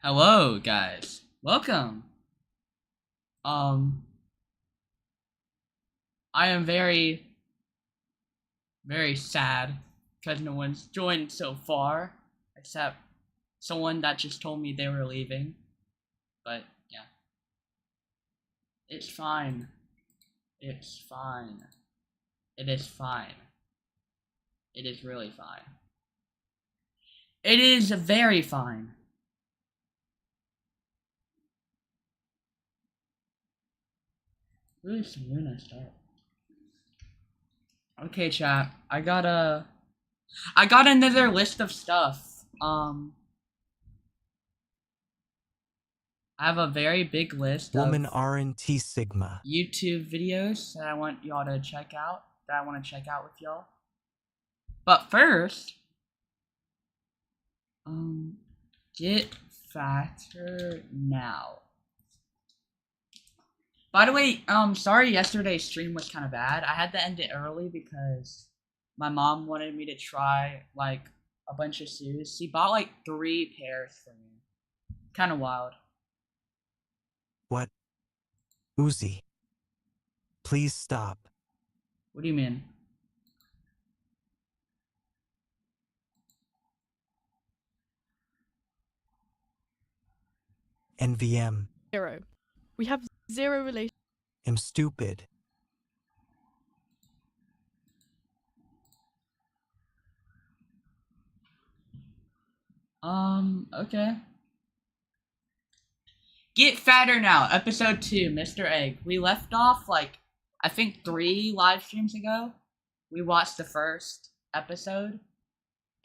Hello, guys. Welcome. Um, I am very, very sad because no one's joined so far, except someone that just told me they were leaving. But yeah, it's fine. It's fine. It is fine. It is really fine. It is very fine. Who's Luna start? Okay, chat. I got another list of stuff. I have a very big list Woman of RNT Sigma. YouTube videos that I want y'all to check out. That I want to check out with y'all. But first, get fatter now. By the way, sorry yesterday's stream was kind of bad. I had to end it early because my mom wanted me to try, like, a bunch of shoes. She bought, like, 3 pairs for me. Kind of wild. What? Uzi. Please stop. What do you mean? NVM. Zero. We have zero relation. Am stupid. Okay. Get fatter now, episode 2, Mr. Egg. We left off, like, I think 3 live streams ago. We watched the first episode.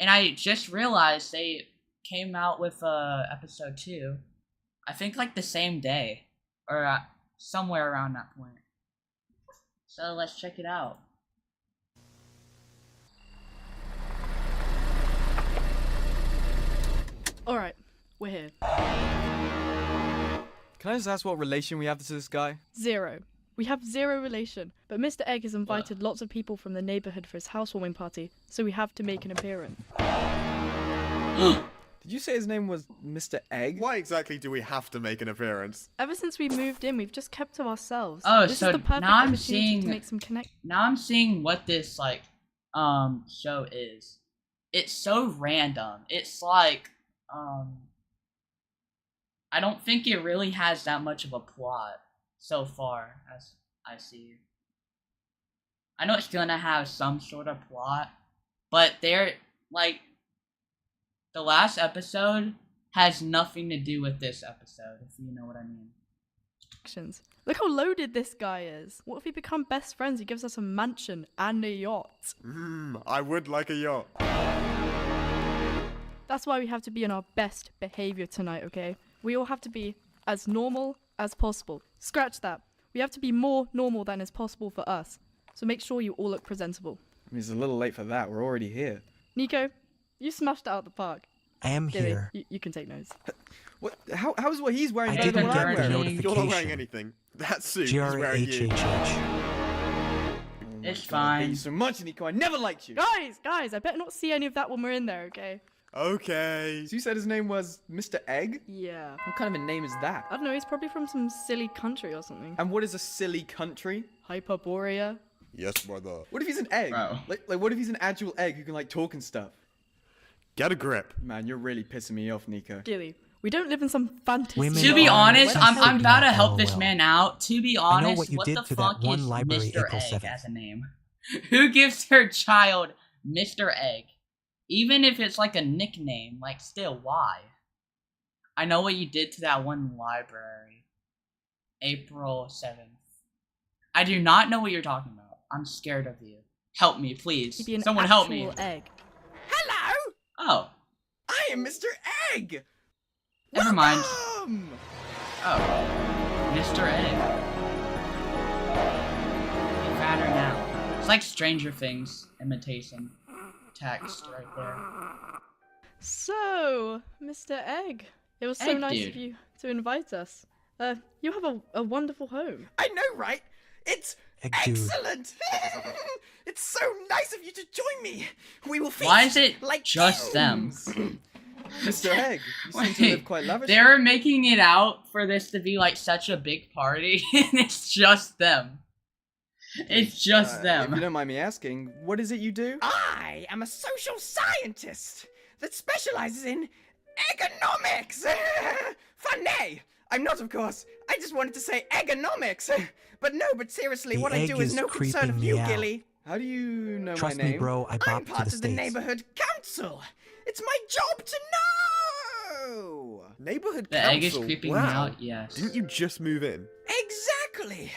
And I just realized they came out with, episode 2. I think, like, the same day. Or, somewhere around that point. So, let's check it out. Alright, we're here. Can I just ask what relation we have to this guy? Zero. We have zero relation, but Mr. Egg has invited lots of people from the neighborhood for his housewarming party, so we have to make an appearance. Did you say his name was Mr. Egg? Why exactly do we have to make an appearance? Ever since we moved in, we've just kept to ourselves. Oh, this so is the perfect now I'm opportunity seeing- to make some connect. Now I'm seeing what this, like, show is. It's so random. It's like, I don't think it really has that much of a plot so far, as I see. I know it's gonna have some sort of plot, but they're, like, the last episode has nothing to do with this episode, if you know what I mean. Connections. Look how loaded this guy is. What if we become best friends? He gives us a mansion and a yacht. I would like a yacht. That's why we have to be in our best behavior tonight, okay? We all have to be as normal as possible. Scratch that. We have to be more normal than is possible for us. So make sure you all look presentable. I mean, it's a little late for that. We're already here. Nico, you smashed it out of the park. I am Gilly, here. you can take notes. What? How is what he's wearing I better than didn't what get I'm the wearing? notification. You're not wearing anything. That suit is wearing you. GRHHH. It's I hate fine. you so much, Nico. I never liked you. Guys, I better not see any of that when we're in there, okay? Okay. So you said his name was Mr. Egg? Yeah. What kind of a name is that? I don't know, he's probably from some silly country or something. And what is a silly country? Hyperborea. Yes, brother. What if he's an egg? Bro. Like what if he's an actual egg who can like talk and stuff? Get a grip. Man, you're really pissing me off, Nico. Gilly, we don't live in some fantasy. Women To be are honest, I'm Sigma, about to help this LOL. man out. To be I know honest, what you did the to that fuck one is library Mr. April Egg 7th. as a name? Who gives their child Mr. Egg? Even if it's like a nickname, like still, why? I know what you did to that one library. April 7th. I do not know what you're talking about. I'm scared of you. Help me, please. He'd be an Someone help me. actual egg. Hello! Oh, I am Mr. Egg! never mind. Welcome! Oh, Mr. Egg. Get fatter now. It's like Stranger Things imitation text right there. So, Mr. Egg, it was so Egg nice dude. of you to invite us. You have a wonderful home. I know, right? It's Egg dude. excellent! It's so nice of you to join me! We will feast Why is it like just them? kings. Mr. Egg, you seem to live quite lavishly. They're making it out for this to be like such a big party, and it's just them. It's just them. If you don't mind me asking, what is it you do? I am a social scientist that specializes in economics. Funny. I'm not, of course. I just wanted to say economics. But seriously, The what I egg do is is no concern of creeping you, me out. Gilly. How do you know Trust my name? me, bro. I I'm bopped to part the of the States. neighborhood council. It's my job to know. Neighborhood The council. egg is creeping wow. me out, yes. Didn't you just move in? Exactly.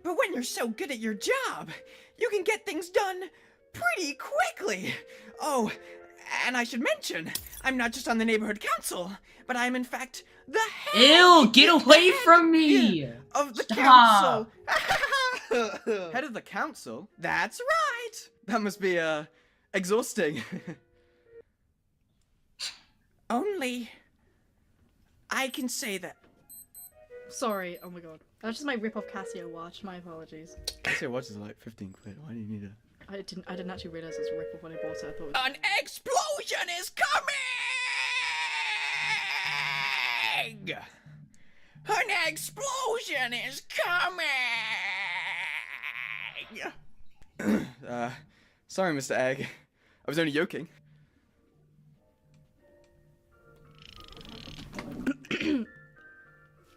But when you're so good at your job, you can get things done pretty quickly. Oh, and I should mention, I'm not just on the neighborhood council, but I'm in fact the head. Ew, get away from me! Of the Stop. council. Head of the council? That's right. That must be, exhausting. Only I can say that. Sorry, oh my god. That's just my rip-off Casio watch, my apologies. Casio watch is like 15 quid. Why do you need it? I didn't actually realise it was a rip-off when I bought it. I thought it was... An explosion is coming! An explosion is coming! Sorry, Mr. Egg. I was only joking.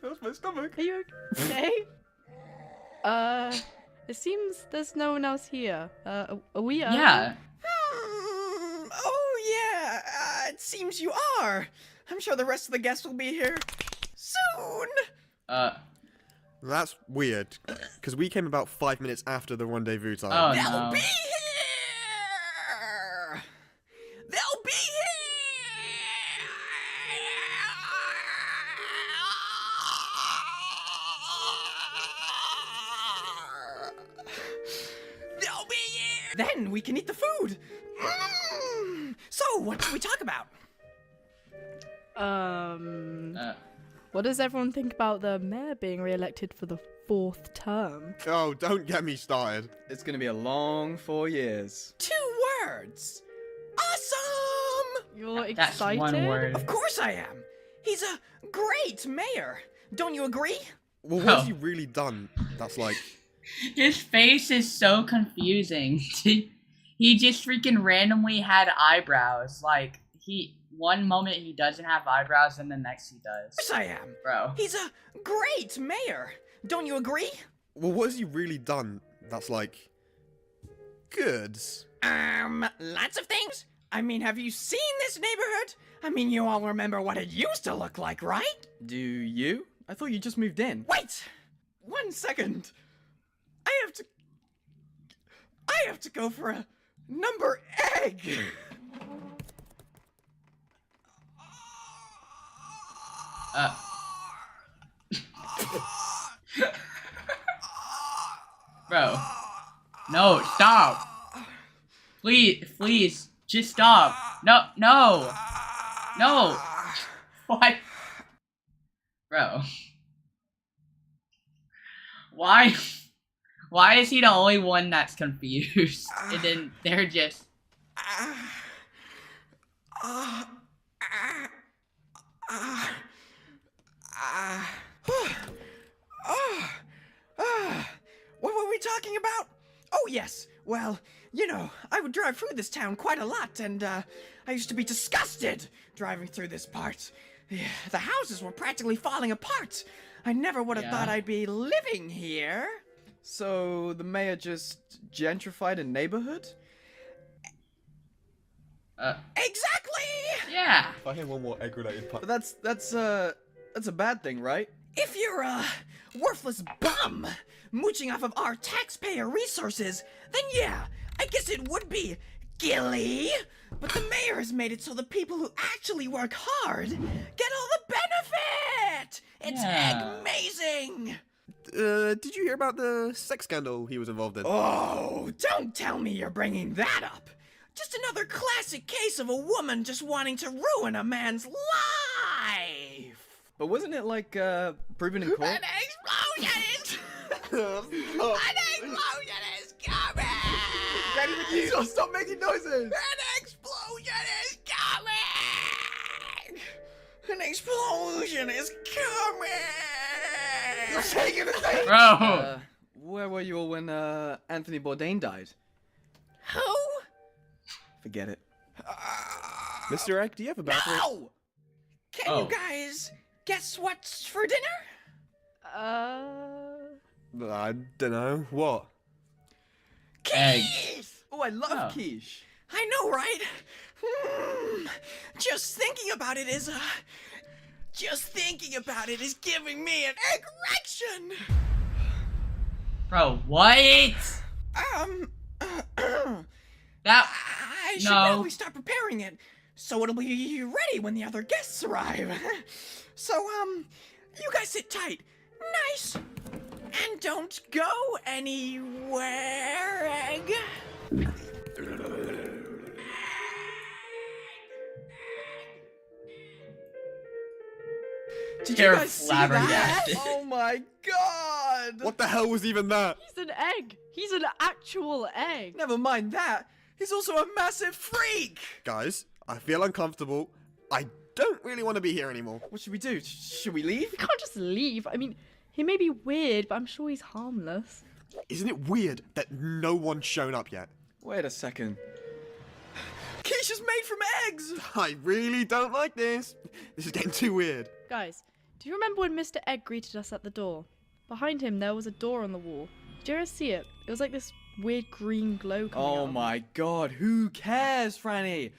Hurts my stomach. Are you okay? It seems there's no one else here. Are we? Yeah. Oh yeah, it seems you are. I'm sure the rest of the guests will be here soon. That's weird, because we came about 5 minutes after the rendezvous time. Oh They'll no. be here. They'll be here. They'll be here. Then we can eat the food. So, what should we talk about? What does everyone think about the mayor being re-elected for the 4th term? Oh, don't get me started. It's gonna be a long 4 years. 2 words. Awesome! You're That's excited? one word. Of course I am. He's a great mayor. Don't you agree? Well, Oh. what's he really done? That's like... His face is so confusing. He just freaking randomly had eyebrows. Like, one moment he doesn't have eyebrows and the next he does. Yes, I am. Bro. He's a great mayor. Don't you agree? Well, what has he really done that's like... good? Lots of things. I mean, have you seen this neighborhood? I mean, you all remember what it used to look like, right? Do you? I thought you just moved in. Wait! 1 second. I have to go for a number egg. Bro. No, stop. Please, just stop. No. What? Bro. Why is he the only one that's confused? And then they're just... What were we talking about? Oh, yes. Well, you know, I would drive through this town quite a lot, and I used to be disgusted driving through this part. The houses were practically falling apart. I never would have Yeah. thought I'd be living here. So, the mayor just gentrified a neighborhood? Exactly! Yeah. If I hear one more egg-related part... But that's a bad thing, right? If you're a worthless bum mooching off of our taxpayer resources, then yeah, I guess it would be, Gilly. But the mayor has made it so the people who actually work hard get all the benefit. It's Yeah. amazing. did you hear about the sex scandal he was involved in? Oh, don't tell me you're bringing that up. Just another classic case of a woman just wanting to ruin a man's life. But wasn't it like, proven in court? An explosion is... An explosion is coming! Stop making noises! An explosion is coming! An explosion is coming! You're taking the thing! Bro. Where were you all when Anthony Bourdain died? Who? Forget it. Mr. Egg, do you have a bathroom? No! Can Oh. you guys guess what's for dinner? I don't know. What? Egg. Quiche! Oh, I love Oh. quiche. I know, right? Just thinking about it is giving me an erection! Bro, what? That. I should No. probably start preparing it so it'll be ready when the other guests arrive. So, you guys sit tight. Nice. And don't go anywhere, Egg. Did you You're guys see that? flabbergasted. Oh my god! What the hell was even that? He's an egg. He's an actual egg. Never mind that. He's also a massive freak! Guys, I feel uncomfortable. I don't really want to be here anymore. What should we do? Should we leave? We can't just leave. I mean, he may be weird, but I'm sure he's harmless. Isn't it weird that no one's shown up yet? Wait a second. Quiche is made from eggs! I really don't like this. This is getting too weird. Guys, do you remember when Mr. Egg greeted us at the door? Behind him, there was a door on the wall. Did you ever see it? It was like this weird green glow coming out Oh of it. my god, who cares, Franny?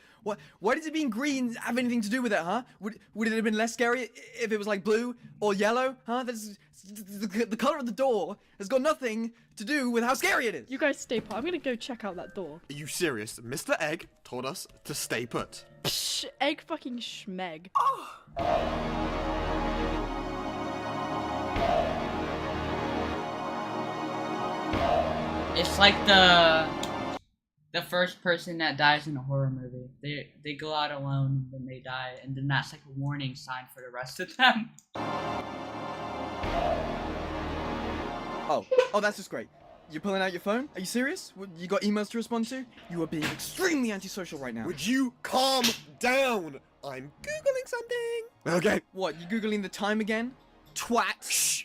Why does it being green have anything to do with it, huh? Would it have been less scary if it was like blue or yellow, huh? The color of the door has got nothing to do with how scary it is. You guys stay put. I'm gonna go check out that door. Are you serious? Mr. Egg told us to stay put. Psh, egg fucking schmeg. It's like the first person that dies in a horror movie. They go out alone, then they die, and then that's like a warning sign for the rest of them. Oh, that's just great. You're pulling out your phone? Are you serious? You got emails to respond to? You are being extremely antisocial right now. Would you calm down? I'm Googling something. Okay. What, you Googling the time again? Twat. Shh.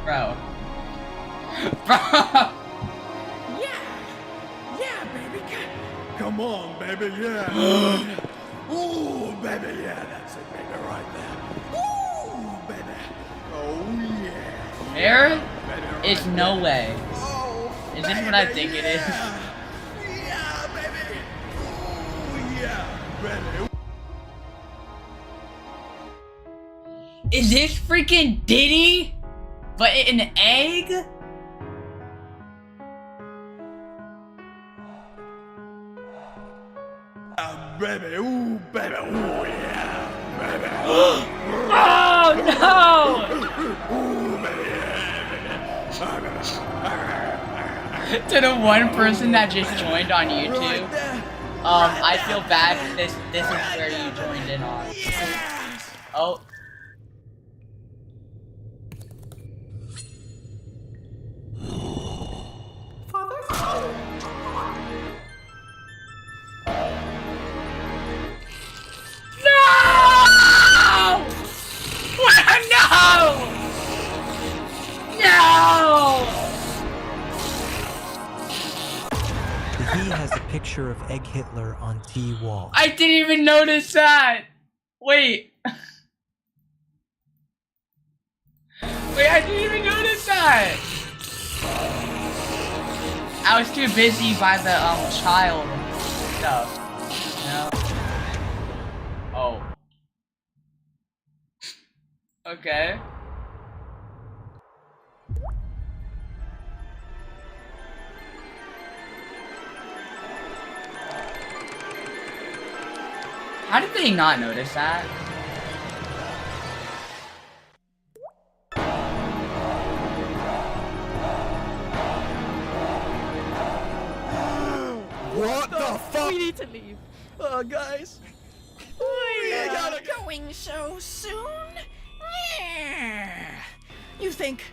Bro. Bro! Yeah, baby. Come on, baby, yeah. Ooh, baby, yeah, that's it, baby, right there. Ooh, baby. Oh, yeah. There is no way. Oh, Is this what I think it is? Yeah, baby. Ooh, yeah, baby. Is this freaking Diddy? But an egg? Baby, ooh, baby, ooh, yeah, baby. Oh no! Ooh, baby, yeah, To the one person that just joined on YouTube, I feel bad. This is where you joined in on. Yes! Oh. No! No! No! He has a picture of Egg Hitler on T wall. I didn't even notice that. Wait. Wait, I didn't even notice that. I was too busy by the child stuff. No. Oh. Okay. How did they not notice that? What the need to leave. Guys. We're gotta go. going so soon? Yeah. You think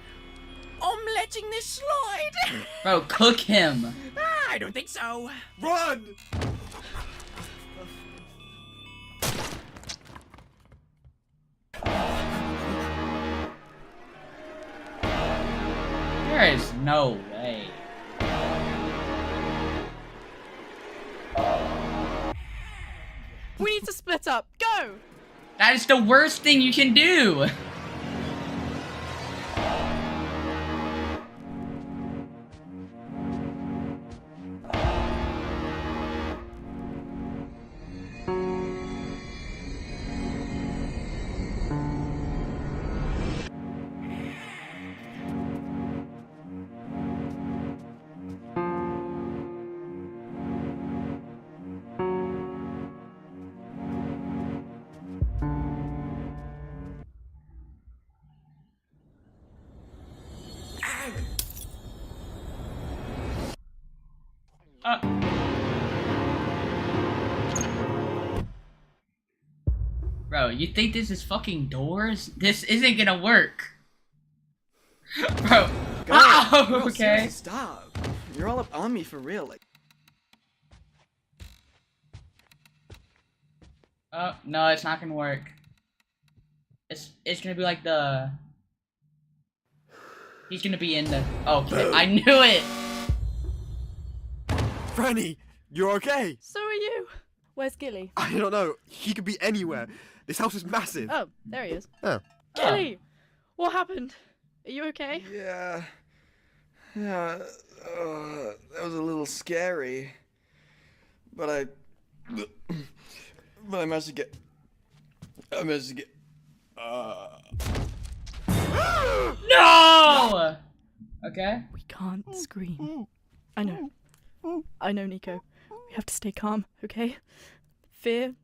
I'm letting this slide? Bro, cook him. I don't think so. Run! There is no way. We need to split up. Go! That is the worst thing you can do. Bro, you think this is fucking doors? This isn't gonna work. Bro. Oh, No, okay. seriously, stop. You're all up on me for real. Like, Oh, no, it's not gonna work. It's gonna be like the... He's gonna be in the... Okay, I knew it! Franny, you're okay? So are you. Where's Gilly? I don't know. He could be anywhere. This house is massive. Oh, there he is. Oh. Gilly! What happened? Are you okay? yeah. Yeah. That was a little scary. But I managed to get. No! Okay. We can't scream. I know. I know, Nico. We have to stay calm, okay? Fear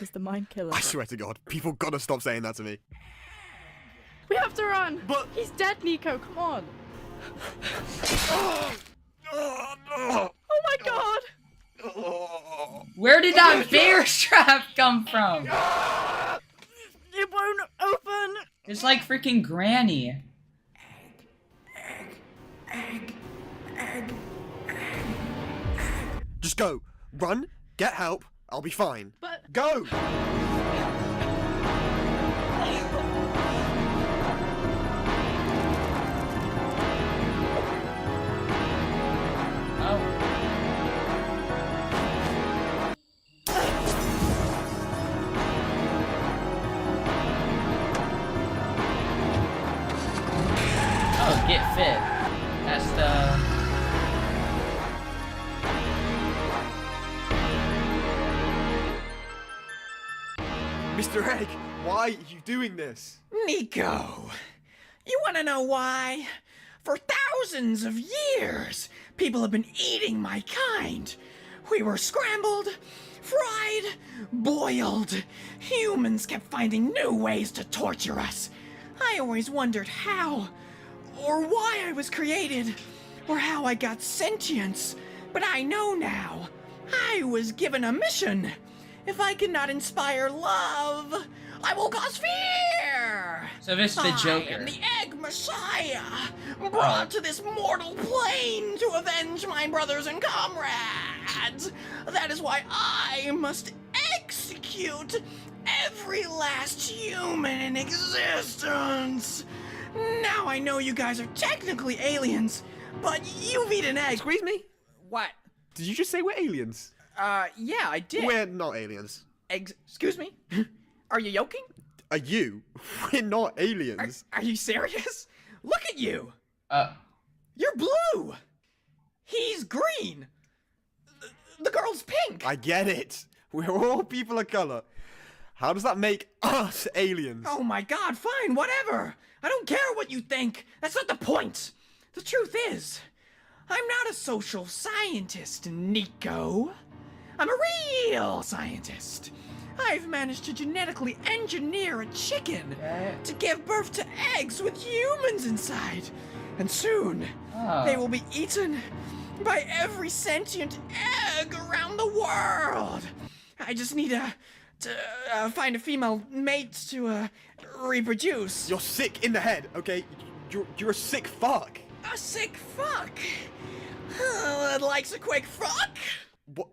is the mind killer. I swear to God, people gotta stop saying that to me. We have to run! But- He's dead, Nico, come on! Oh, Oh my god! Where did that bear trap come from? It won't open! It's like freaking Granny. Just go. Run, get help, I'll be fine. But Go! Oh. Oh, get fit. That's the... Mr. Egg, why are you doing this? Nico, you wanna know why? For thousands of years, people have been eating my kind. We were scrambled, fried, boiled. Humans kept finding new ways to torture us. I always wondered how, or why I was created, or how I got sentience. But I know now. I was given a mission. If I cannot inspire love, I will cause fear! So this is the I Joker. am the Egg Messiah, brought to this mortal plane to avenge my brothers and comrades. That is why I must execute every last human in existence. Now I know you guys are technically aliens, but you've eaten eggs. Squeeze me? What? Did you just say we're aliens? Yeah, I did. We're not aliens. Excuse me? Are you yoking? Are you? We're not aliens. Are you serious? Look at you. You're blue. He's green. The girl's pink. I get it. We're all people of color. How does that make us aliens? Oh my god, fine, whatever. I don't care what you think. That's not the point. The truth is, I'm not a social scientist, Nico. I'm a real scientist. I've managed to genetically engineer a chicken to give birth to eggs with humans inside. And soon, they will be eaten by every sentient egg around the world. I just need to find a female mate to reproduce. You're sick in the head, okay? You're a sick fuck. A sick fuck. That likes a quick fuck. What?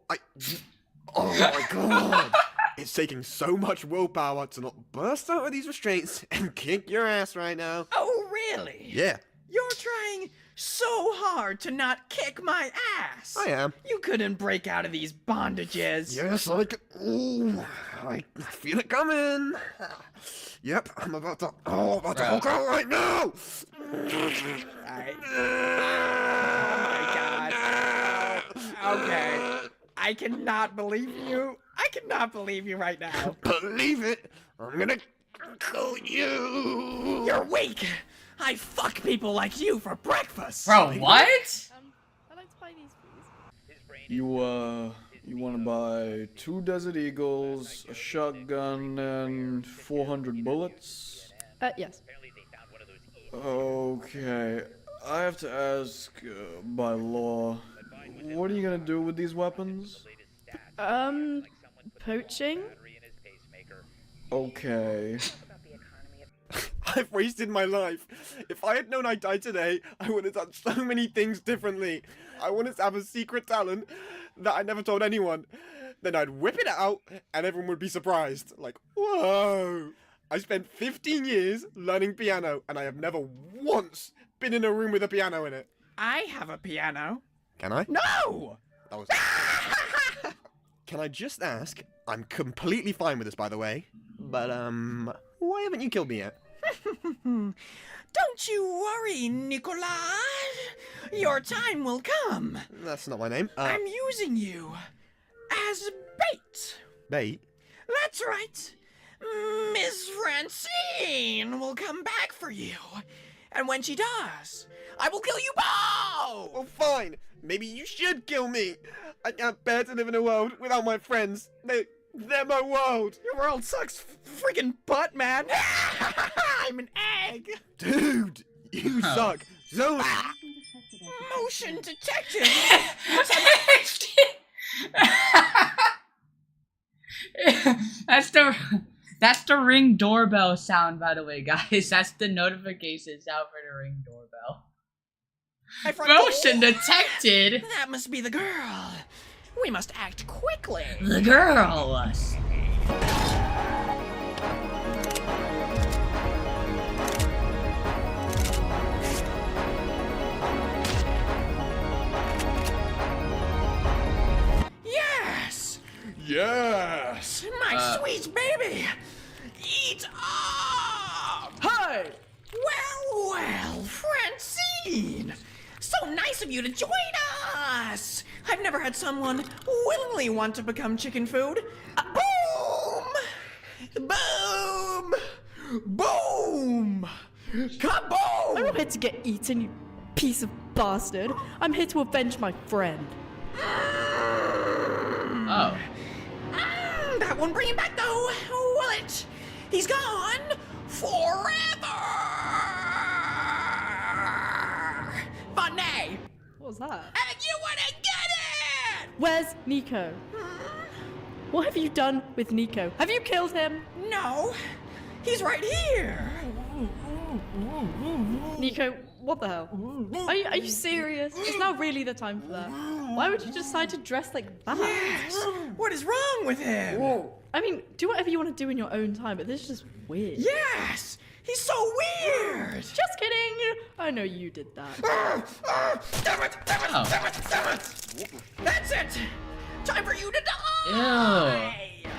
Oh my god. It's taking so much willpower to not burst out of these restraints and kick your ass right now. Oh, really? Yeah. You're trying so hard to not kick my ass. I am. You couldn't break out of these bondages. Yes, I feel it coming. Yep, I'm about to Hulk out right now. Okay. I cannot believe you. I cannot believe you right now. Believe it. I'm gonna kill you. You're weak. I fuck people like you for breakfast. Bro, what? I'd like to buy these, please. You want to buy 2 Desert Eagles, a shotgun, and 400 bullets? Yes. Okay, I have to ask, by law, what are you gonna do with these weapons? Poaching? Okay. I've wasted my life. If I had known I died today, I would have done so many things differently. I wanted to have a secret talent that I never told anyone. Then I'd whip it out and everyone would be surprised. Like, whoa. I spent 15 years learning piano and I have never once been in a room with a piano in it. I have a piano. Can I? No! That was... Can I just ask? I'm completely fine with this, by the way. But, why haven't you killed me yet? Don't you worry, Nicolas. Your time will come. That's not my name. I'm using you as bait. Bait? That's right. Miss Francine will come back for you. And when she does, I will kill you both! Well, fine. Maybe you should kill me. I can't bear to live in a world without my friends. They're my world. Your world sucks freaking butt, man. I'm an egg. Dude, you suck. So... Motion detective. That's the Ring doorbell sound, by the way, guys. That's the notification sound for the Ring doorbell. Motion detected. That must be the girl. We must act quickly. The girl. Yes, Yes! my sweet baby. Eat up. Hi! Well, Francine. So nice of you to join us. I've never had someone willingly want to become chicken food. Boom! Boom! Boom! Kaboom! I'm not here to get eaten, you piece of bastard. I'm here to avenge my friend. Oh. That won't bring him back though, will it? He's gone forever! But nay, What was that? and you wanna get it! Where's Nico? What have you done with Nico? Have you killed him? No, he's right here. Nico, what the hell? Are you serious? It's not really the time for that. Why would you decide to dress like that? Yes. What is wrong with him? I mean, do whatever you want to do in your own time, but this is just weird. Yes, he's so weird. Just kidding! I know you did that. Damn it! Damn it! Oh. Damn it! Damn it! That's it. Time for you to die. Ew.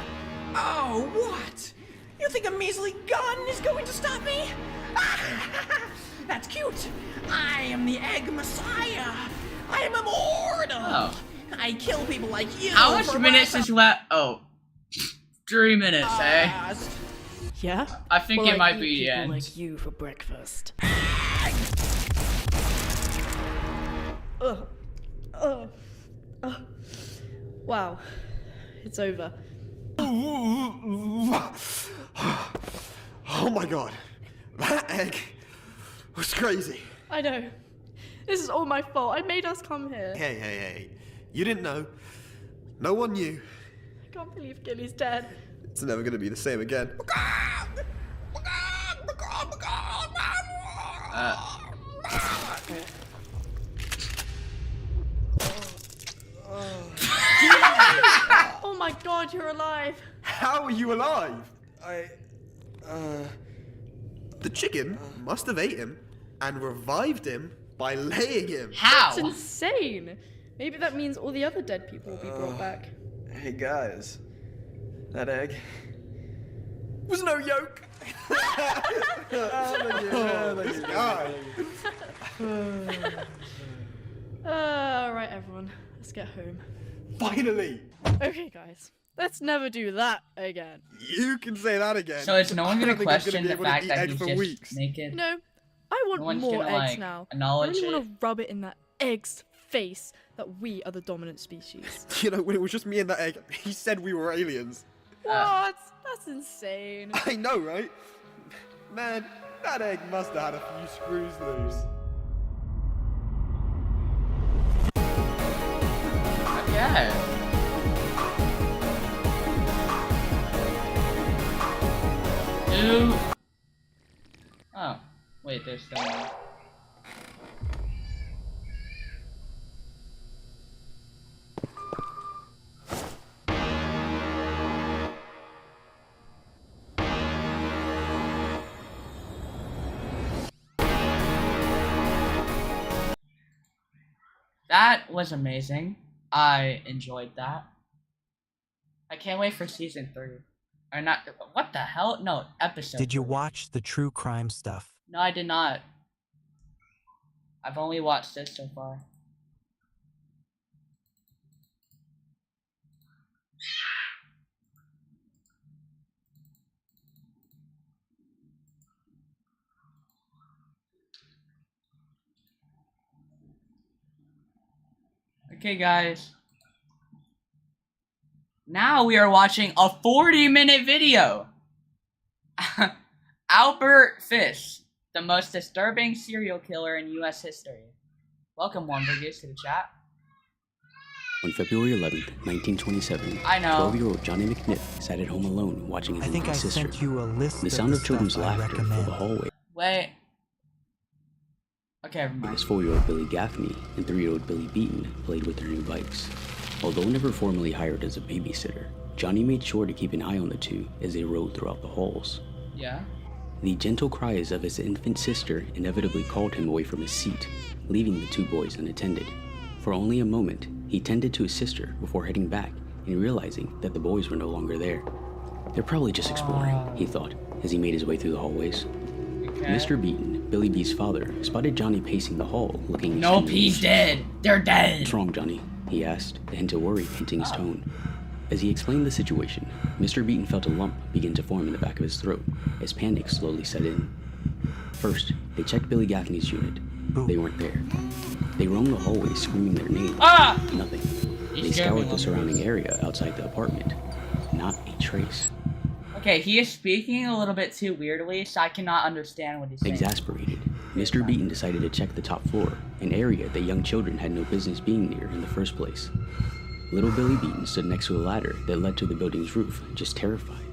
Oh, what? You think a measly gun is going to stop me? That's cute. I am the Egg Messiah. I am immortal. Oh. I kill people like you. How much for minutes my is left? Oh. 3 minutes, eh? past. Yeah? I think Well, it I might eat be the people end. like you for breakfast. Ugh. Ugh. Ugh. Wow. It's over. Oh my god. That egg was crazy. I know. This is all my fault. I made us come here. Hey. You didn't know. No one knew. I can't believe Gilly's dead. It's never gonna be the same again. Oh my god, you're alive. How are you alive? The chicken must have ate him and revived him by laying him. How? That's insane. Maybe that means all the other dead people will be brought back. Hey guys, that egg was no yolk. This guy. Alright, everyone. Let's get home. Finally. Okay, guys. Let's never do that again. You can say that again. So is no one I gonna don't think I'm question be the able to fact eat that eggs he's for just weeks. naked? No, I want No one's more gonna, eggs like, now. I acknowledge really want it? to rub it in that egg's face that we are the dominant species. You know, when it was just me and that egg, he said we were aliens. What? That's insane. I know, right? Man, that egg must have had a few screws loose. Okay. Ew. Oh, wait, there's still more. That was amazing. I enjoyed that. I can't wait for season 3. Or not. What the hell? No, episode. Did you 3. watch the true crime stuff? No, I did not. I've only watched this so far. Okay, guys. Now we are watching a 40-minute video. Albert Fish, the most disturbing serial killer in U.S. history. Welcome, Wombergoose, to the chat. On February 11th, 1927, I know. 12-year-old Johnny McNiff sat at home alone watching his I think I infant sister. sent you a list The of sound the of children's stuff I laughter filled recommend. the hallway. Wait. Okay, never mind. As 4-year-old Billy Gaffney and 3-year-old Billy Beaton played with their new bikes. Although never formally hired as a babysitter, Johnny made sure to keep an eye on the two as they rode throughout the halls. Yeah? The gentle cries of his infant sister inevitably called him away from his seat, leaving the two boys unattended. For only a moment, he tended to his sister before heading back and realizing that the boys were no longer there. They're probably just exploring, he thought, as he made his way through the hallways. Okay. Mr. Beaton, Billy B's father, spotted Johnny pacing the hall, looking Nope, extremely he's dead. They're dead. What's wrong, Johnny? He asked, a hint of worry hinting his tone. As he explained the situation, Mr. Beaton felt a lump begin to form in the back of his throat as panic slowly set in. First, they checked Billy Gaffney's unit. They weren't there. They roamed the hallways screaming their names. Ah! Nothing. He They scared me scoured the once. surrounding area outside the apartment. Not a trace. Okay, he is speaking a little bit too weirdly, so I cannot understand what he's saying. Exasperated, Mr. Beaton decided to check the top floor, an area that young children had no business being near in the first place. Little Billy Beaton stood next to a ladder that led to the building's roof, just terrified.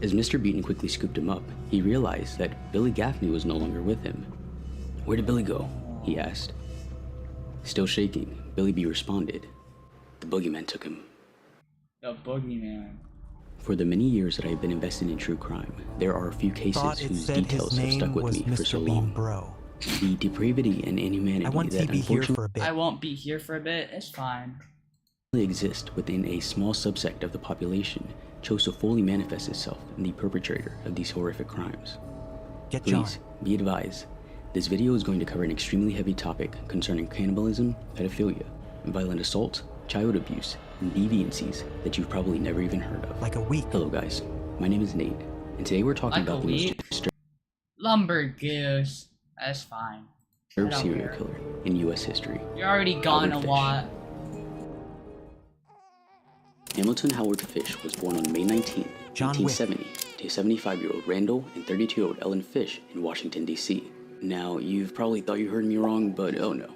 As Mr. Beaton quickly scooped him up, he realized that Billy Gaffney was no longer with him. "Where did Billy go?" he asked. Still shaking, Billy B responded, "The boogeyman took him." The boogeyman. For the many years that I have been invested in true crime, there are a few cases Thought it whose said his details have stuck name with was me for so Mr. Bean long. Bro. The depravity and inhumanity I want that to be here unfortunately for a bit. I won't be here for a bit. It's fine. exist within a small subsect of the population chose to fully manifest itself in the perpetrator of these horrific crimes. Get John. Please, be advised, this video is going to cover an extremely heavy topic concerning cannibalism, pedophilia, violent assault, child abuse, and deviancies that you've probably never even heard of. Like a week. Hello guys, my name is Nate, and today we're talking Like a about the most week? disturbing Lumbergoose. That's fine. I don't serial care. killer in US history. You're already gone Albert a Fish. lot. Hamilton Howard Fish was born on May 19, John Wick. 1970, to 75-year-old Randall and 32-year-old Ellen Fish in Washington, D.C. Now, you've probably thought you heard me wrong, but oh no.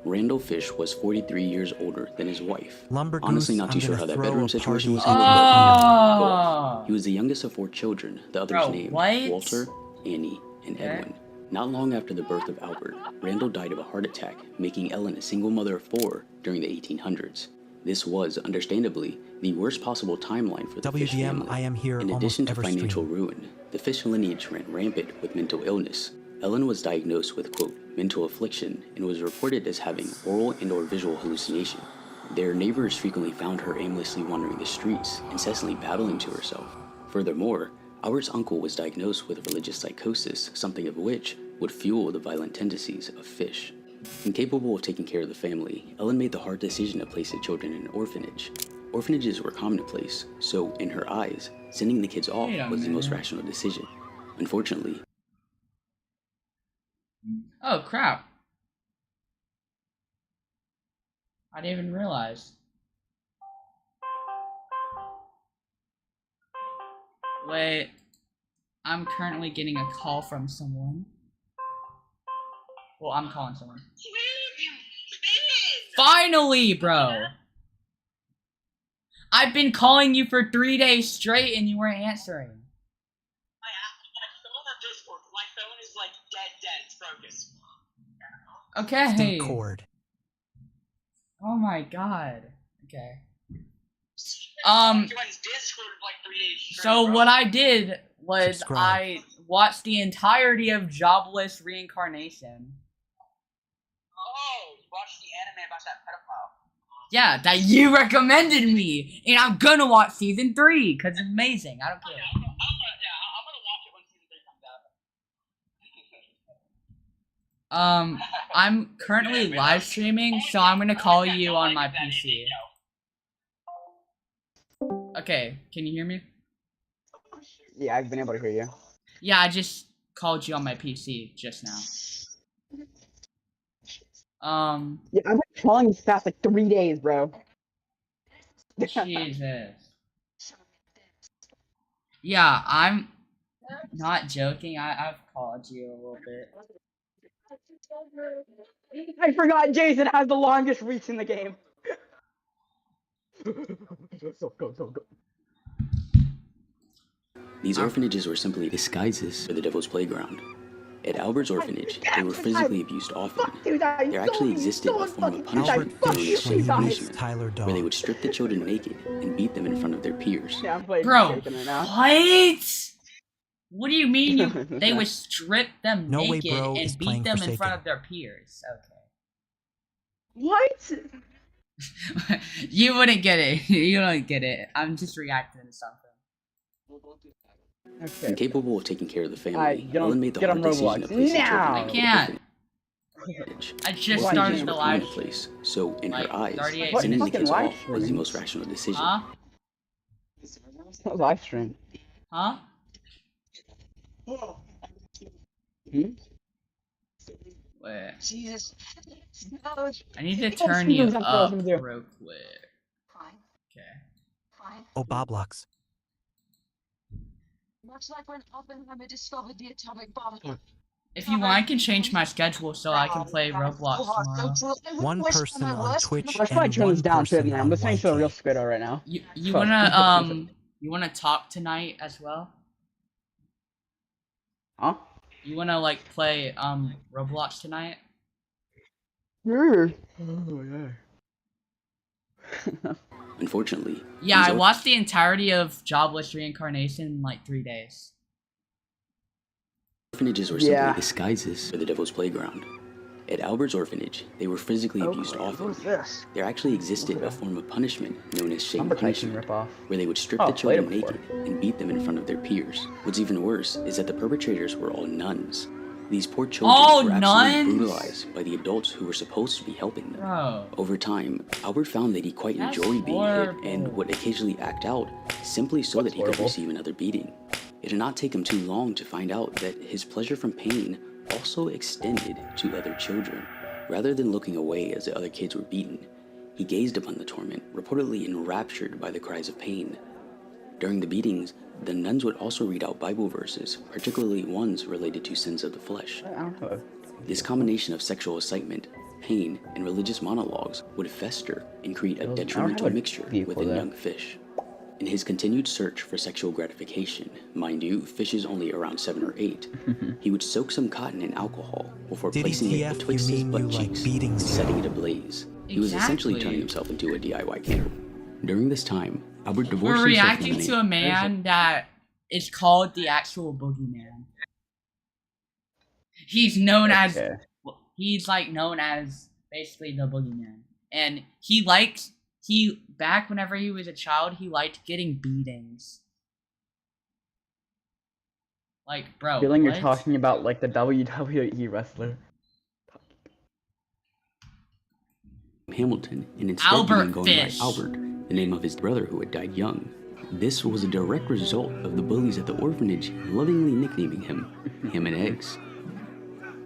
Randall Fish was 43 years older than his wife. Lumbergoose, Honestly, not too I'm sure gonna how that throw bedroom a situation was party handled, Oh. but he was the youngest of 4 children, the others Bro, named what? Walter, Annie, and Okay. Edwin. Not long after the birth of Albert, Randall died of a heart attack, making Ellen a single mother of 4 during the 1800s. This was, understandably, the worst possible timeline for the Fish WDM, family. I am here In almost addition to every financial stream. ruin, the Fish lineage ran rampant with mental illness. Ellen was diagnosed with, quote, mental affliction and was reported as having oral and/or visual hallucination. Their neighbors frequently found her aimlessly wandering the streets, incessantly babbling to herself. Furthermore, Albert's uncle was diagnosed with religious psychosis, something of which would fuel the violent tendencies of Fish. Incapable of taking care of the family, Ellen made the hard decision to place the children in an orphanage. Orphanages were commonplace, so in her eyes, sending the kids off Wait a was the most minute. rational decision. Unfortunately, Oh crap. I didn't even realize. Wait. I'm currently getting a call from someone. Well, I'm calling someone. Finally, bro! I've been calling you for 3 days straight and you weren't answering. My phone is like dead. It's broken. Okay. Stay cord. Oh my god. Okay. Joined Discord for like 3 days straight, So bro. what I did was Subscribe. I watched the entirety of Jobless Reincarnation. Oh, you watched the anime about that pedophile. Yeah, that you recommended me, and I'm gonna watch season 3 because it's amazing. I don't care. I'm gonna watch it when season 3 comes out. I'm currently live streaming, so I'm gonna call you on my PC. Okay, can you hear me? Yeah, I've been able to hear you. Yeah, I just called you on my PC just now. Yeah, I've been calling this past like 3 days, bro. Jesus. Yeah, I'm not joking. I've called you a little bit. I forgot Jason has the longest reach in the game. Go. these orphanages were simply disguises for the Devil's Playground. At Albert's orphanage, they were physically abused often. There actually existed a form of punishment Albert known as Fish when shame he meets punishment, Tyler where they Dog. would strip the children naked and beat them in front of their peers. Yeah, I'm playing Bro, Jason right now. what? What do you mean they would strip them No Way naked Bro and is beat playing them in Forsaken. front of their peers? What? Okay. You wouldn't get it. You don't get it. I'm just reacting to something. Okay. Incapable of taking care of the family, Alright, get on- Ellen made the get hard on decision to Roblox place the children now! in I an can't. orphanage. I just Why started did the Were live commonplace, so in like her eyes, 38 What sending the fucking kids live off was the stream? most rational decision. Huh? Live stream. Huh? Hmm? Wait. Jesus. I need to That's turn what you I was up gonna do. real quick. Okay. Oh, Boblox. Much like when Oppenheimer discovered the atomic bomb. If you want, I can change my schedule so I can play Roblox tomorrow. One person on Twitch Let's probably and turn one this down too, person man. I'm on listening to a real YT. squiddo right now. You Fuck. wanna talk tonight as well? Huh? You wanna like play Roblox tonight? Oh, yeah. Unfortunately, Yeah, these I watched the entirety of Jobless Reincarnation in like 3 days. orphanages were simply Yeah. disguises for the Devil's Playground. At Albert's orphanage, they were physically abused often. this? There actually existed a form of punishment known as shame Number typing punishment, ripoff. where they would strip Oh, the children played it naked and beat them in front of their peers. What's even worse is that the perpetrators were all nuns. These poor children Oh, were absolutely nuns? brutalized by the adults who were supposed to be helping them. Bro. Over time, Albert found that he quite That's enjoyed being hit and horrible. would occasionally act out simply so that he could horrible? receive another beating. It did not take him too long to find out that his pleasure from pain also extended to other children. Rather than looking away as the other kids were beaten, he gazed upon the torment, reportedly enraptured by the cries of pain. During the beatings, the nuns would also read out Bible verses, particularly ones related to sins of the flesh. I don't know. This combination of sexual excitement, pain, and religious monologues would fester and create a detrimental mixture within young Fish. In his continued search for sexual gratification, mind you, Fish is only around 7 or 8, he would soak some cotton in alcohol before placing it DDTF, betwixt his butt cheeks and setting it ablaze. He was essentially turning himself into a DIY candle. During this time, Albert divorced We're himself reacting from the to a man that is called the actual boogeyman. He's known as, he's like known as basically the boogeyman. And back whenever he was a child, he liked getting beatings. Like, bro, Feeling what? you're talking about like the WWE wrestler. Hamilton, and instead Albert began going Fish. by Albert, the name of his brother who had died young. This was a direct result of the bullies at the orphanage lovingly nicknaming him Ham and Eggs.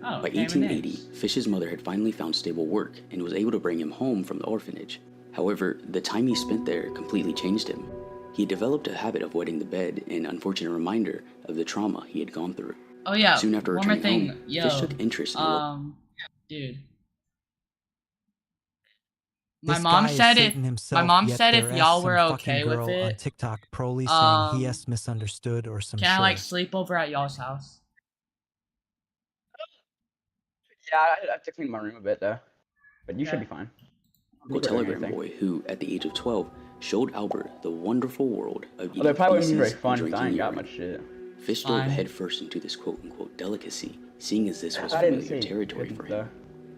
Oh, By 1880, Fish's mother had finally found stable work and was able to bring him home from the orphanage. However, the time he spent there completely changed him. He had developed a habit of wetting the bed, an unfortunate reminder of the trauma he had gone through. Oh yeah, Soon after one more returning thing. home, Yo, Fish took interest in dude. This My mom guy is said Satan if himself, my mom yet said if there is y'all some were fucking okay with girl on it, TikTok probably saying he has misunderstood or some can I shit. like sleep over at y'all's house? Yeah, I have to clean my room a bit though, but you should be fine. Telegram boy who, at the age of 12, showed Albert the wonderful world of eating Although it probably wouldn't be very feces fun and because I drinking ain't got urine. much shit. Fish dove headfirst into this quote-unquote delicacy, seeing as this was I didn't familiar say territory for him.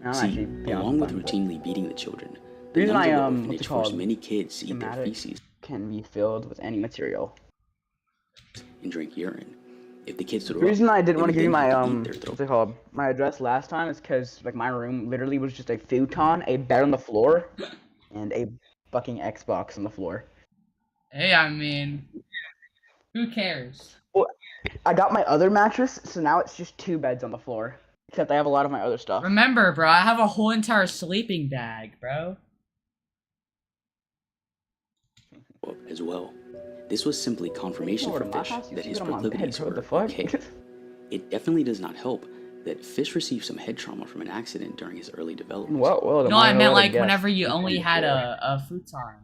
I'm See, actually beyond along with fine with it. routinely beating the children, The the reason nuns I of the what's orphanage it forced called? many kids to eat their Schematic feces can be filled with any material. and drink urine. If the kids threw The reason up, I didn't they want to would give you then my have to eat their what's throat. it called? My address last time is because like my room literally was just a futon, a bed on the floor, and a fucking Xbox on the floor. Hey, I mean, who cares? Well, I got my other mattress, so now it's just 2 beds on the floor. Except I have a lot of my other stuff. Remember, bro, I have a whole entire sleeping bag, bro. As well. This was simply confirmation for Fish that his proclivities were okay. It definitely does not help that Fish received some head trauma from an accident during his early development. No, I meant like whenever you only had a futon.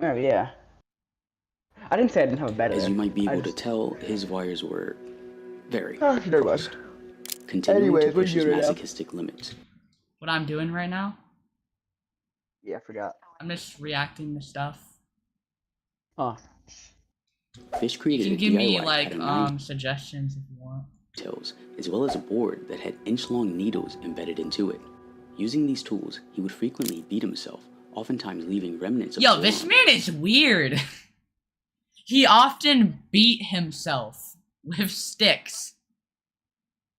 Oh yeah. I didn't say I didn't have a bed. As you might be able to tell, his wires were very never mind. crossed, continuing to push his masochistic limits. What I'm doing right now? Yeah, I forgot. I'm just reacting to stuff. Huh. Fish created You a can give DIY me that like had 9 suggestions if you want. details, as well as a board that had inch-long needles embedded into it. Using these tools, he would frequently beat himself, oftentimes leaving remnants of Yo, this man is weird. He often beat himself with sticks.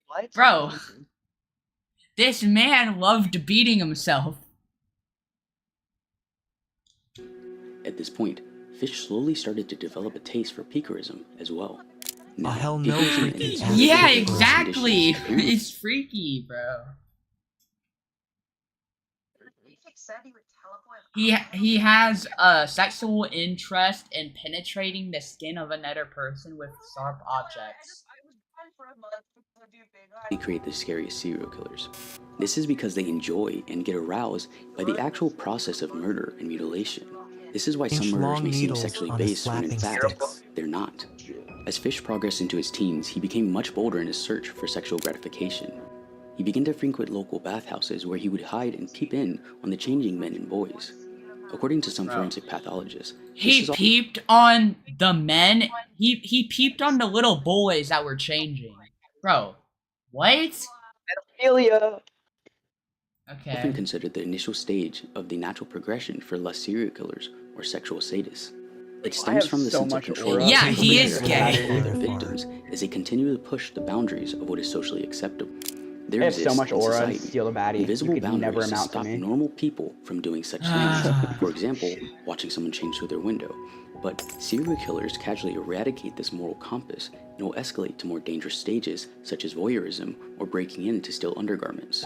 What? Bro, this man loved beating himself. At this point, Fish slowly started to develop a taste for peakerism as well. Now, hell no, peakerism freaky is ass. Yeah, specific for exactly. conditions It's freaky, bro. He has a sexual interest in penetrating the skin of another person with sharp objects. They create the scariest serial killers. This is because they enjoy and get aroused by the actual process of murder and mutilation. This is why some murders may seem sexually based when in fact they're not. As Fish progressed into his teens, he became much bolder in his search for sexual gratification. He began to frequent local bathhouses where he would hide and peep in on the changing men and boys. According to some forensic pathologists, He peeped on the men. He peeped on the little boys that were changing. Bro, what? Pedophilia. Okay. often considered the initial stage of the natural progression for less serial killers or sexual sadists. It stems from the sense of control. Yeah, he is gay. Over their victims as they continue to push the boundaries of what is socially acceptable. There I have so exists much in aura and society steal a baddie. invisible You could never boundaries to amount to stop me. normal people from doing such things. For example, watching someone change through their window. But serial killers casually eradicate this moral compass and will escalate to more dangerous stages such as voyeurism or breaking in to steal undergarments.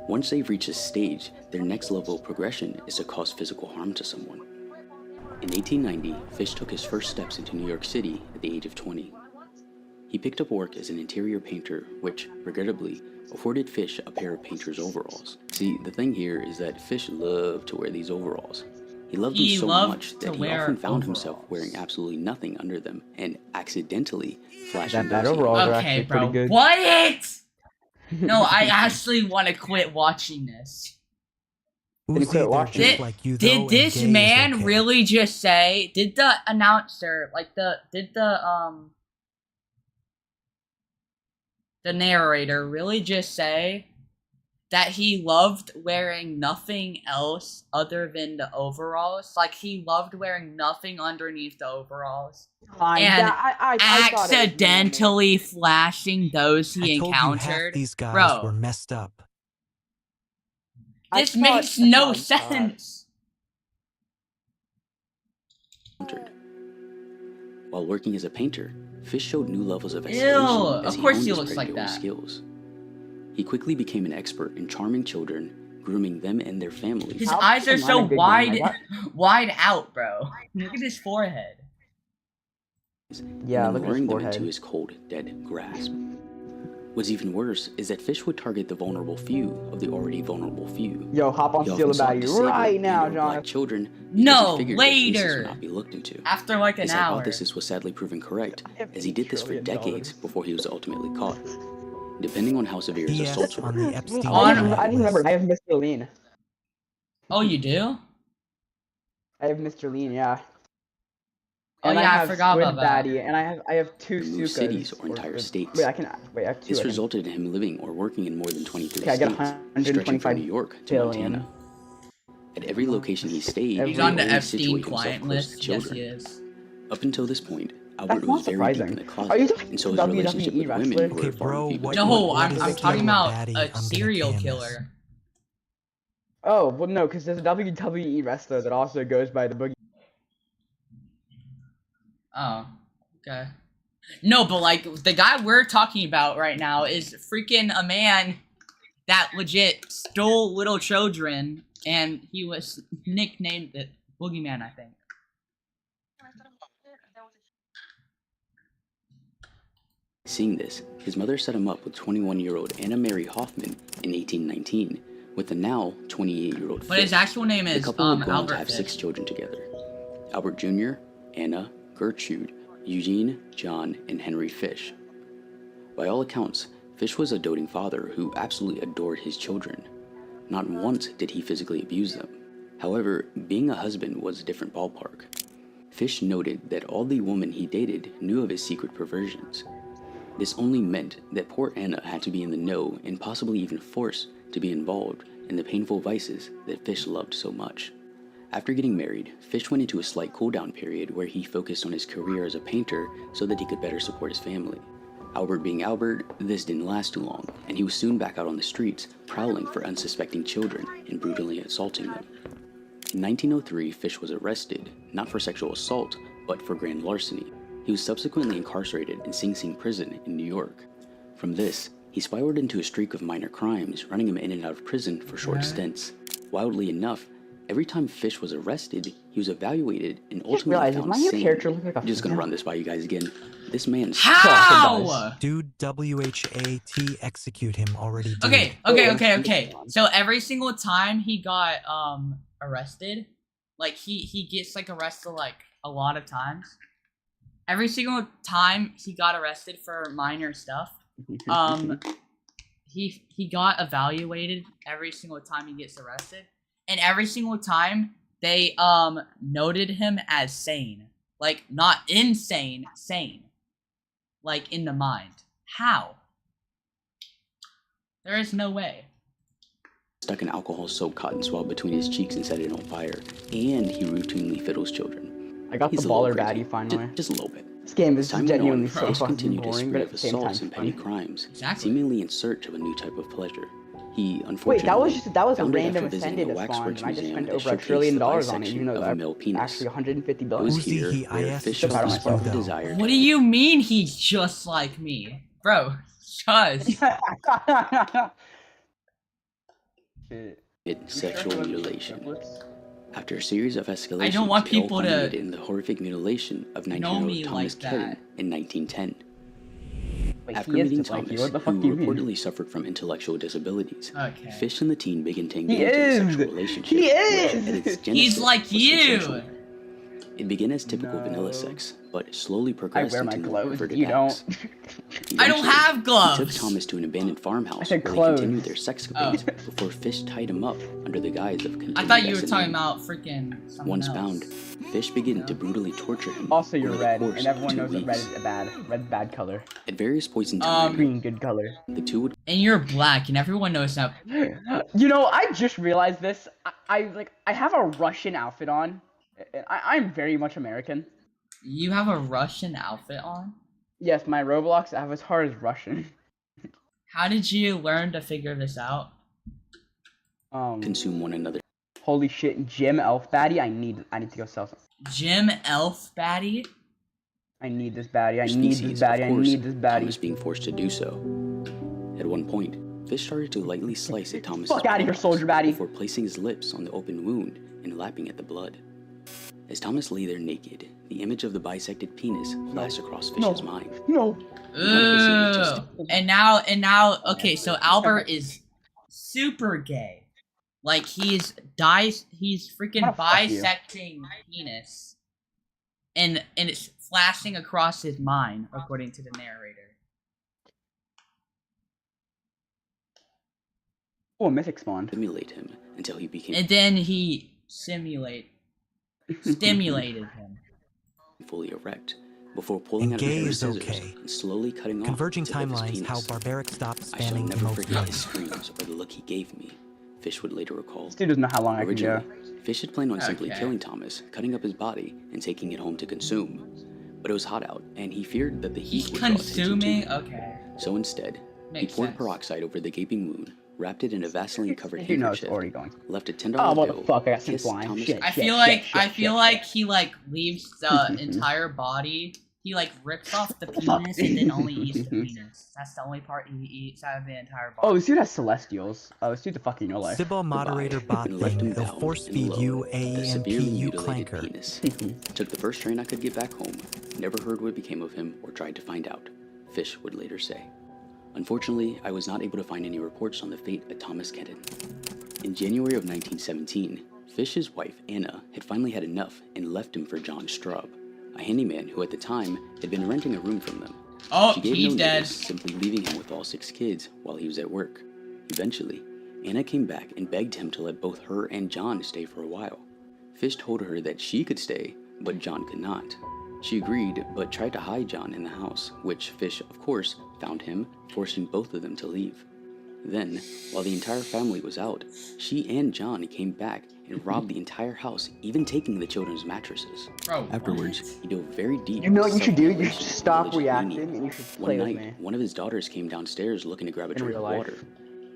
Once they've reached this stage, their next level of progression is to cause physical harm to someone. In 1890, Fish took his first steps into New York City at the age of 20. He picked up work as an interior painter, which, regrettably, afforded Fish a pair of painter's overalls. See, the thing here is that Fish loved to wear these overalls. He loved them so much that he often found himself wearing absolutely nothing under them and accidentally flashing That those overalls are Okay, actually pretty bro. good. What? No, I actually want to quit watching this. Did he quit Uzi, watching? they're just like you, though, Did and this gay is man okay. really just say? Did the announcer, like the narrator really just say that he loved wearing nothing else other than the overalls? Like he loved wearing nothing underneath the overalls and I thought it was accidentally flashing those he I told you half encountered. these guys Bro, were messed up. this normal. makes no sense. encountered. While working as a painter, Fish showed new levels of Ew, escalation as of course honed he his looks like predatory that. skills. He quickly became an expert in charming children, grooming them and their families. His How eyes are come I'm so a good wide, gamer? wide out, bro. Look at his forehead. Yeah, and look then at his luring them forehead. into his cold, dead grasp. What's even worse is that Fish would target the vulnerable few of the already vulnerable few. Yo, hop on He Steal often the sought Baddie to save right and now, or John. black children because No, he figured that cases later. would not be looked into. After like an His hour. hypothesis was sadly proven correct, as he did this for $1 trillion. decades before he was ultimately caught. Depending on how severe his P.S. assaults on were, the Epstein On- I didn't remember. I have Mr. Lean. Oh, you do? I have Mr. Lean, yeah. Oh, And yeah, I have forgot Squid about that. Baddie, and I have two remove Sukas. cities or entire squid- states. Wait, I have two. This of them. resulted in him living or working in more than 23 Okay, I got states, stretching 125 from New York to billion. Montana. At every location he stayed, He's He's he on the always Epstein situated himself client close to list. Yes, children. he is. Up until this point, That's Albert not was very deep in surprising. the Are closet, you talking and so his WWE relationship with women wrestler? were Okay, far bro, and few what- between. No, what I'm is talking Steal about Baddie? a I'm gonna serial can this. killer. Oh, well, no, because there's a WWE wrestler that also goes by the Boogie. Oh, okay. No, but like the guy we're talking about right now is freaking a man that legit stole little children, and he was nicknamed the Boogeyman, I think. Seeing this, his mother set him up with 21-year-old Anna Mary Hoffman in 1819, with the now 28-year-old But his actual name The is couple would go on Albert to have Fish. 6 children together. Albert Jr., Anna, Gertrude, Eugene, John, and Henry Fish. By all accounts, Fish was a doting father who absolutely adored his children. Not once did he physically abuse them. However, being a husband was a different ballpark. Fish noted that all the women he dated knew of his secret perversions. This only meant that poor Anna had to be in the know and possibly even forced to be involved in the painful vices that Fish loved so much. After getting married, Fish went into a slight cool-down period where he focused on his career as a painter so that he could better support his family. Albert being Albert, this didn't last too long, and he was soon back out on the streets, prowling for unsuspecting children and brutally assaulting them. In 1903, Fish was arrested, not for sexual assault, but for grand larceny. He was subsequently incarcerated in Sing Sing prison in New York. From this, he spiraled into a streak of minor crimes, running him in and out of prison for short stints. Wildly enough, every time Fish was arrested, he was evaluated and ultimately realized, found my new sane. character look like a I'm just gonna female? run this by you guys again. This man How? Dude, WHAT, execute him already. Dude. Okay. So every single time he got arrested, like he gets like arrested like a lot of times. Every single time he got arrested for minor stuff, he got evaluated every single time he gets arrested, and every single time they noted him as sane, like not insane, sane, like in the mind. How? There is no way. stuck an alcohol-soaked cotton swab between his cheeks and set it on fire, and he routinely fiddles children. I got He's the a little baller crazy. baddie finally. Just a little bit. This game As is time went on, genuinely so Fish fucking continued his boring, spree but of at the same time assaults and petty fun. crimes, Exactly. seemingly in search of a new type of pleasure. He, Wait, unfortunately, that was a found it random after visiting ascended a spawn, waxworks and I just museum spent that over $1 showcased trillion the on it, bisection even though of a that male penis. actually 150 It billion. was Uzi, here he where IS Fish just was proud of myself. the though. desired What do you mean he's just like me? Bro, shush. Shit. sexual mutilation. After a series of escalations, I don't want it all people to culminated in the horrific mutilation of 19-year-old Thomas like Kedden that. in 1910. Wait, After he is meeting just like you. Thomas, What the fuck who do you mean? reportedly suffered from intellectual disabilities, Okay. Fish and the teen began to He engage in a is! sexual relationship. He which is! at its He's genesis like was you! consensual. It began as typical vanilla sex, but slowly I progressed wear my into more clothes. perverted You acts. don't. I don't Eventually, have gloves! He took Thomas to an abandoned farmhouse said where they continued clothes. their sexcapades before Fish tied him up under the guise of I thought you were continued talking S&M. about freaking something Once else. bound, Fish began to brutally torture him. Also, you're over the red, course and of everyone 2 knows that red weeks. is bad. Red's bad color. At various points in time, Green, good color. the two would And you're black, and everyone knows that. You know, I just realized this. I have a Russian outfit on. I'm very much American. You have a Russian outfit on? Yes, my Roblox avatar is Russian. How did you learn to figure this out? consume one another. Holy shit, Jim Elf baddie. I need to go sell some. Jim Elf baddie? I need this baddie. I Species, need this baddie. of course, I need this baddie. Thomas being forced to do so. At one point, Fish started to lightly slice at Thomas' Fuck outta here, soldier baddie. before placing his lips on the open wound and lapping at the blood. As Thomas lay there naked, the image of the bisected penis flashed across Fish's mind. No. Ooh. And now, okay, so Albert is super gay. Like, he's freaking Wanna fuck you. bisecting penis. And it's flashing across his mind, according to the narrator. Oh, a mythic spawned. Stimulate him until he became And then he stimulated him. fully erect, before pulling And out a gay pair of is scissors okay. and slowly cutting Converging off the tip of his timelines, penis. how barbaric stopped I shall spanning never emote forget his lines. screams or the look he gave me, Fish would later recall. This dude doesn't know how long I can go. Originally, Fish had planned on simply Okay. killing Thomas, cutting up his body, and taking it home to consume. But it was hot out, and he feared that the heat would draw attention to Consuming? him. Okay. So instead, Makes he poured sense. peroxide over the gaping wound, wrapped it in a Vaseline-covered You know it's handkerchief, already going. left a $10 Oh, bill, motherfucker, I got some kissed blind Thomas shit. I Shit, feel shit, like shit. he like leaves the entire body. He like rips off the penis and then only eats the penis. That's the only part he eats out of the entire body. Oh, this dude has celestials. Oh, this dude's a fucking real life. Sybil moderator bot and left him thing, they'll bound force and feed alone you with a severely AMPU mutilated clanker. penis. Took the first train I could get back home, never heard what became of him or tried to find out, Fish would later say. Unfortunately, I was not able to find any reports on the fate of Thomas Kedden. In January of 1917, Fish's wife, Anna, had finally had enough and left him for John Straub, a handyman who at the time had been renting a room from them. Oh, She gave he's no dead. notice, simply leaving him with all 6 kids while he was at work. Eventually, Anna came back and begged him to let both her and John stay for a while. Fish told her that she could stay, but John could not. She agreed, but tried to hide John in the house, which Fish, of course, found him, forcing both of them to leave. Then, while the entire family was out, she and John came back and robbed the entire house, even taking the children's mattresses. Bro, Afterwards, he dove very deep. You know what into you should do? You should self-revelation stop and religious reacting meaning. and you should One play with night, me. one of his daughters came downstairs looking to grab a In drink real of life. water.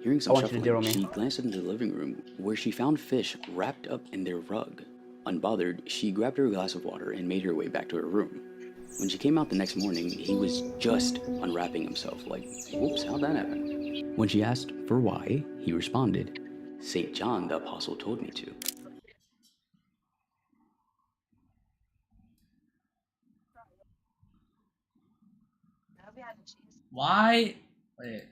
Hearing I some want you to deal shuffling, with me. she glanced into the living room, where she found Fish wrapped up in their rug. Unbothered, she grabbed her a glass of water and made her way back to her room. When she came out the next morning, he was just unwrapping himself, like, whoops, how'd that happen? When she asked for why, he responded, St. John the Apostle told me to. why? Wait.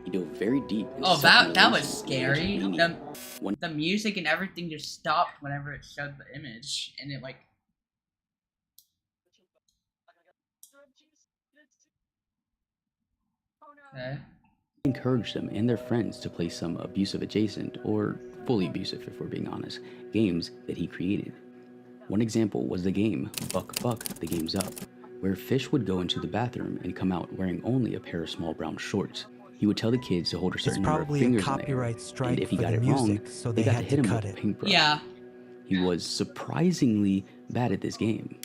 He dove very deep into Oh, that was self-revelation and scary. religious meaning. The music and everything just stopped whenever it showed the image, and it like. Okay. Encouraged them and their friends to play some abusive adjacent, or fully abusive if we're being honest, games that he created. One example was the game Buck Buck, the Game's Up, where Fish would go into the bathroom and come out wearing only a pair of small brown shorts. He would tell the kids to hold a It's certain number of probably a fingers in the air, copyright strike and if he for got the it music, wrong, so they they got to had hit to him cut with a it. paintbrush. Yeah. He was surprisingly bad at this game.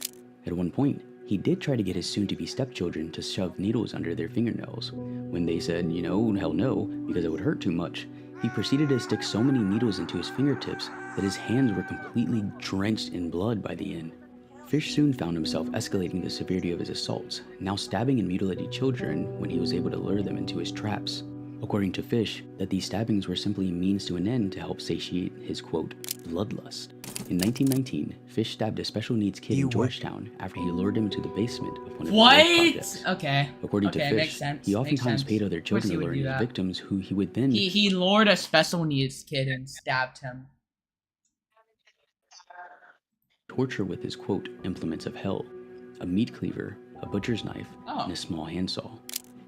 At one point, he did try to get his soon-to-be stepchildren to shove needles under their fingernails. When they said, hell no, because it would hurt too much, he proceeded to stick so many needles into his fingertips that his hands were completely drenched in blood by the end. Fish soon found himself escalating the severity of his assaults, now stabbing and mutilating children when he was able to lure them into his traps. According to Fish, that these stabbings were simply a means to an end to help satiate his, quote, bloodlust. In 1919, Fish stabbed a special needs kid in Georgetown after he lured him into the basement of one of his work projects. Okay. According to Okay, Fish, makes sense. he oftentimes Makes paid sense. other Of course children he to would lure do his that. victims, who he would then He lured a special needs kid and stabbed him. torture with his quote implements of hell, a meat cleaver, a butcher's knife, and a small handsaw.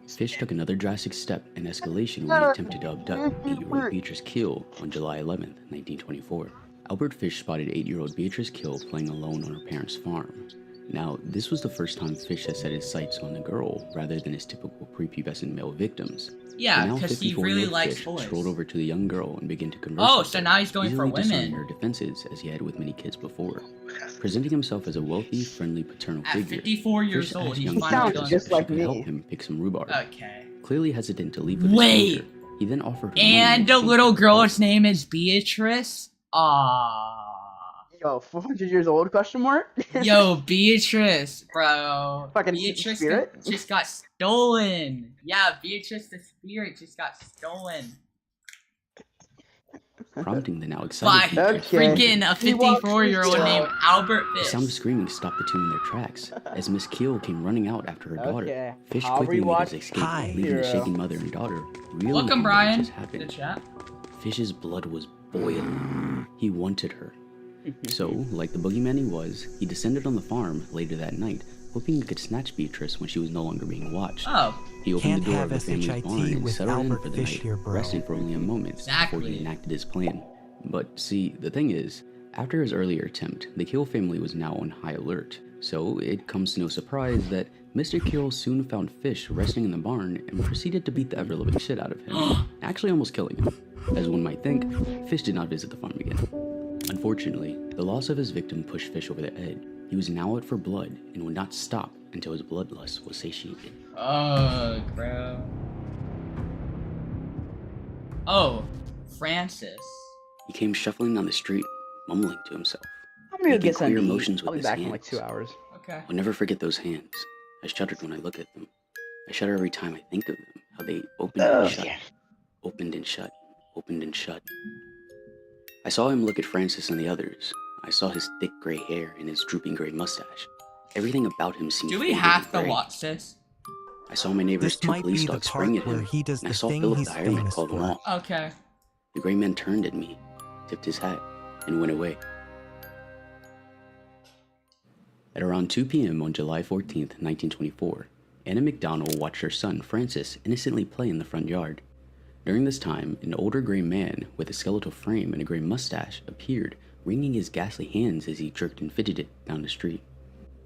Fish took another drastic step in escalation when he attempted to abduct 8-year-old Beatrice Kiel on July 11, 1924. Albert Fish spotted 8-year-old Beatrice Kiel playing alone on her parents' farm. Now, this was the first time Fish had set his sights on the girl rather than his typical prepubescent male victims. Yeah, So now because he really 54-year-old likes Fish boys. strolled over to the young girl and began to converse Oh, with so her, now he's going for easily discerning women. her defenses as he had with many kids before. Presenting himself as a wealthy, friendly paternal At figure, 54 years Fish old, asked he's young finally Beatrice done. if she could help him pick some rhubarb. Okay. Clearly hesitant to leave with his Wait. stranger, he then offered her And the money little girl's name is Beatrice? Aww. Yo, 400 years old? Question mark? Yo, Beatrice, bro. Fucking Beatrice spirit? just got stolen. Yeah, Beatrice the spirit just got stolen. prompting the now By excited Beatrice to freaking a He walks 54-year-old through named Albert The Fish. sound of screaming stopped the two in their tracks as Miss Keel came running out after her daughter. Okay. Fish I'll quickly made rewatch his escape, Hi. leaving the Hero. shaking mother and daughter reeling Welcome, from what Brian. just To the happened. chat. Fish's blood was boiling. He wanted her. So, like the boogeyman he was, he descended on the farm later that night, hoping he could snatch Beatrice when she was no longer being watched. Oh, He opened Can't the door have of the family's SHIT barn and with settled in Albert for the Fish night, here, bro. resting for only a moment before Exactly. he enacted his plan. But see, the thing is, after his earlier attempt, the Kill family was now on high alert. So it comes to no surprise that Mr. Kill soon found Fish resting in the barn and proceeded to beat the ever-living shit out of him, actually almost killing him. As one might think, Fish did not visit the farm again. Unfortunately, the loss of his victim pushed Fish over the edge. He was now out for blood and would not stop until his bloodlust was satiated. oh, bro. Oh, Francis. He came shuffling down the street, mumbling to himself. I'm gonna go making get some clear to eat. motions with I'll be his back in like hands. 2 hours. Okay. I'll never forget those hands. I shuddered when I look at them. I shudder every time I think of them, how they opened and shut, opened and shut, opened and shut. I saw him look at Francis and the others. I saw his thick gray hair and his drooping gray mustache. Everything about him seemed Do we faded have and to gray. watch this? I saw my neighbor's This 2 might police be the dogs part spring at where him, he does and I the saw thing Philip he's the highwayman famous call them for. off. Okay. The gray man turned at me, tipped his hat, and went away. At around 2 p.m. on July 14th, 1924, Anna McDonald watched her son, Francis, innocently play in the front yard. During this time, an older gray man with a skeletal frame and a gray mustache appeared, wringing his ghastly hands as he jerked and fidgeted down the street.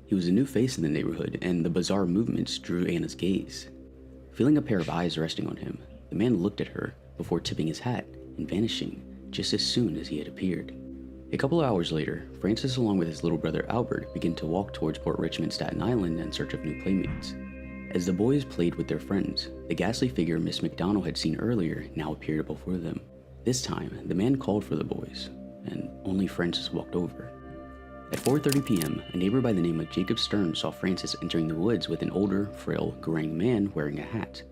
He was a new face in the neighborhood, and the bizarre movements drew Anna's gaze. Feeling a pair of eyes resting on him, the man looked at her before tipping his hat and vanishing just as soon as he had appeared. A couple of hours later, Francis along with his little brother Albert began to walk towards Port Richmond, Staten Island in search of new playmates. As the boys played with their friends, the ghastly figure Miss McDonald had seen earlier now appeared before them. This time, the man called for the boys, and only Francis walked over. At 4:30 p.m., a neighbor by the name of Jacob Stern saw Francis entering the woods with an older, frail, graying man wearing a hat.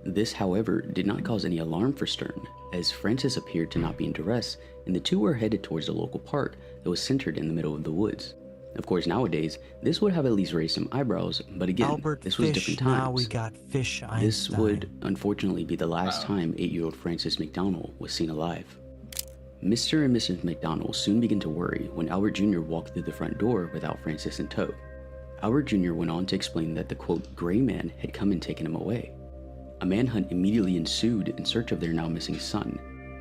This, however, did not cause any alarm for Stern, as Francis appeared to not be in duress, and the two were headed towards the local park that was centered in the middle of the woods. Of course, nowadays, this would have at least raised some eyebrows, but again, Albert this was Fish, different now times. we got Fish Einstein. This would, unfortunately, be the last time 8-year-old Francis McDonald was seen alive. Mr. and Mrs. McDonald soon began to worry when Albert Jr. walked through the front door without Francis in tow. Albert Jr. went on to explain that the quote, gray man had come and taken him away. A manhunt immediately ensued in search of their now missing son,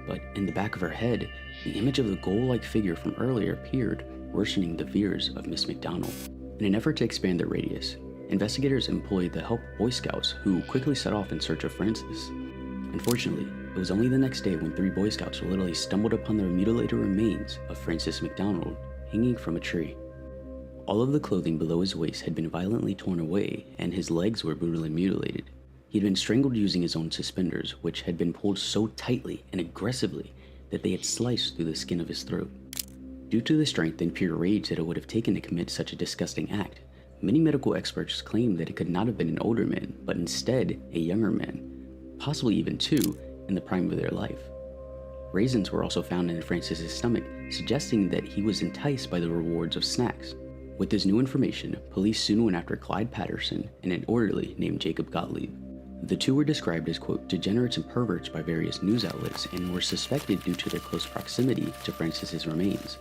but in the back of her head, the image of the ghoul-like figure from earlier appeared, worsening the fears of Miss McDonald. In an effort to expand their radius, investigators employed the help of Boy Scouts who quickly set off in search of Francis. Unfortunately, it was only the next day when 3 Boy Scouts literally stumbled upon the mutilated remains of Francis McDonald hanging from a tree. All of the clothing below his waist had been violently torn away, and his legs were brutally mutilated. He had been strangled using his own suspenders, which had been pulled so tightly and aggressively that they had sliced through the skin of his throat. Due to the strength and pure rage that it would have taken to commit such a disgusting act, many medical experts claimed that it could not have been an older man, but instead a younger man, possibly even 2, in the prime of their life. Raisins were also found in Francis's stomach, suggesting that he was enticed by the rewards of snacks. With this new information, police soon went after Clyde Patterson and an orderly named Jacob Gottlieb. The two were described as, quote, degenerates and perverts by various news outlets and were suspected due to their close proximity to Francis's remains.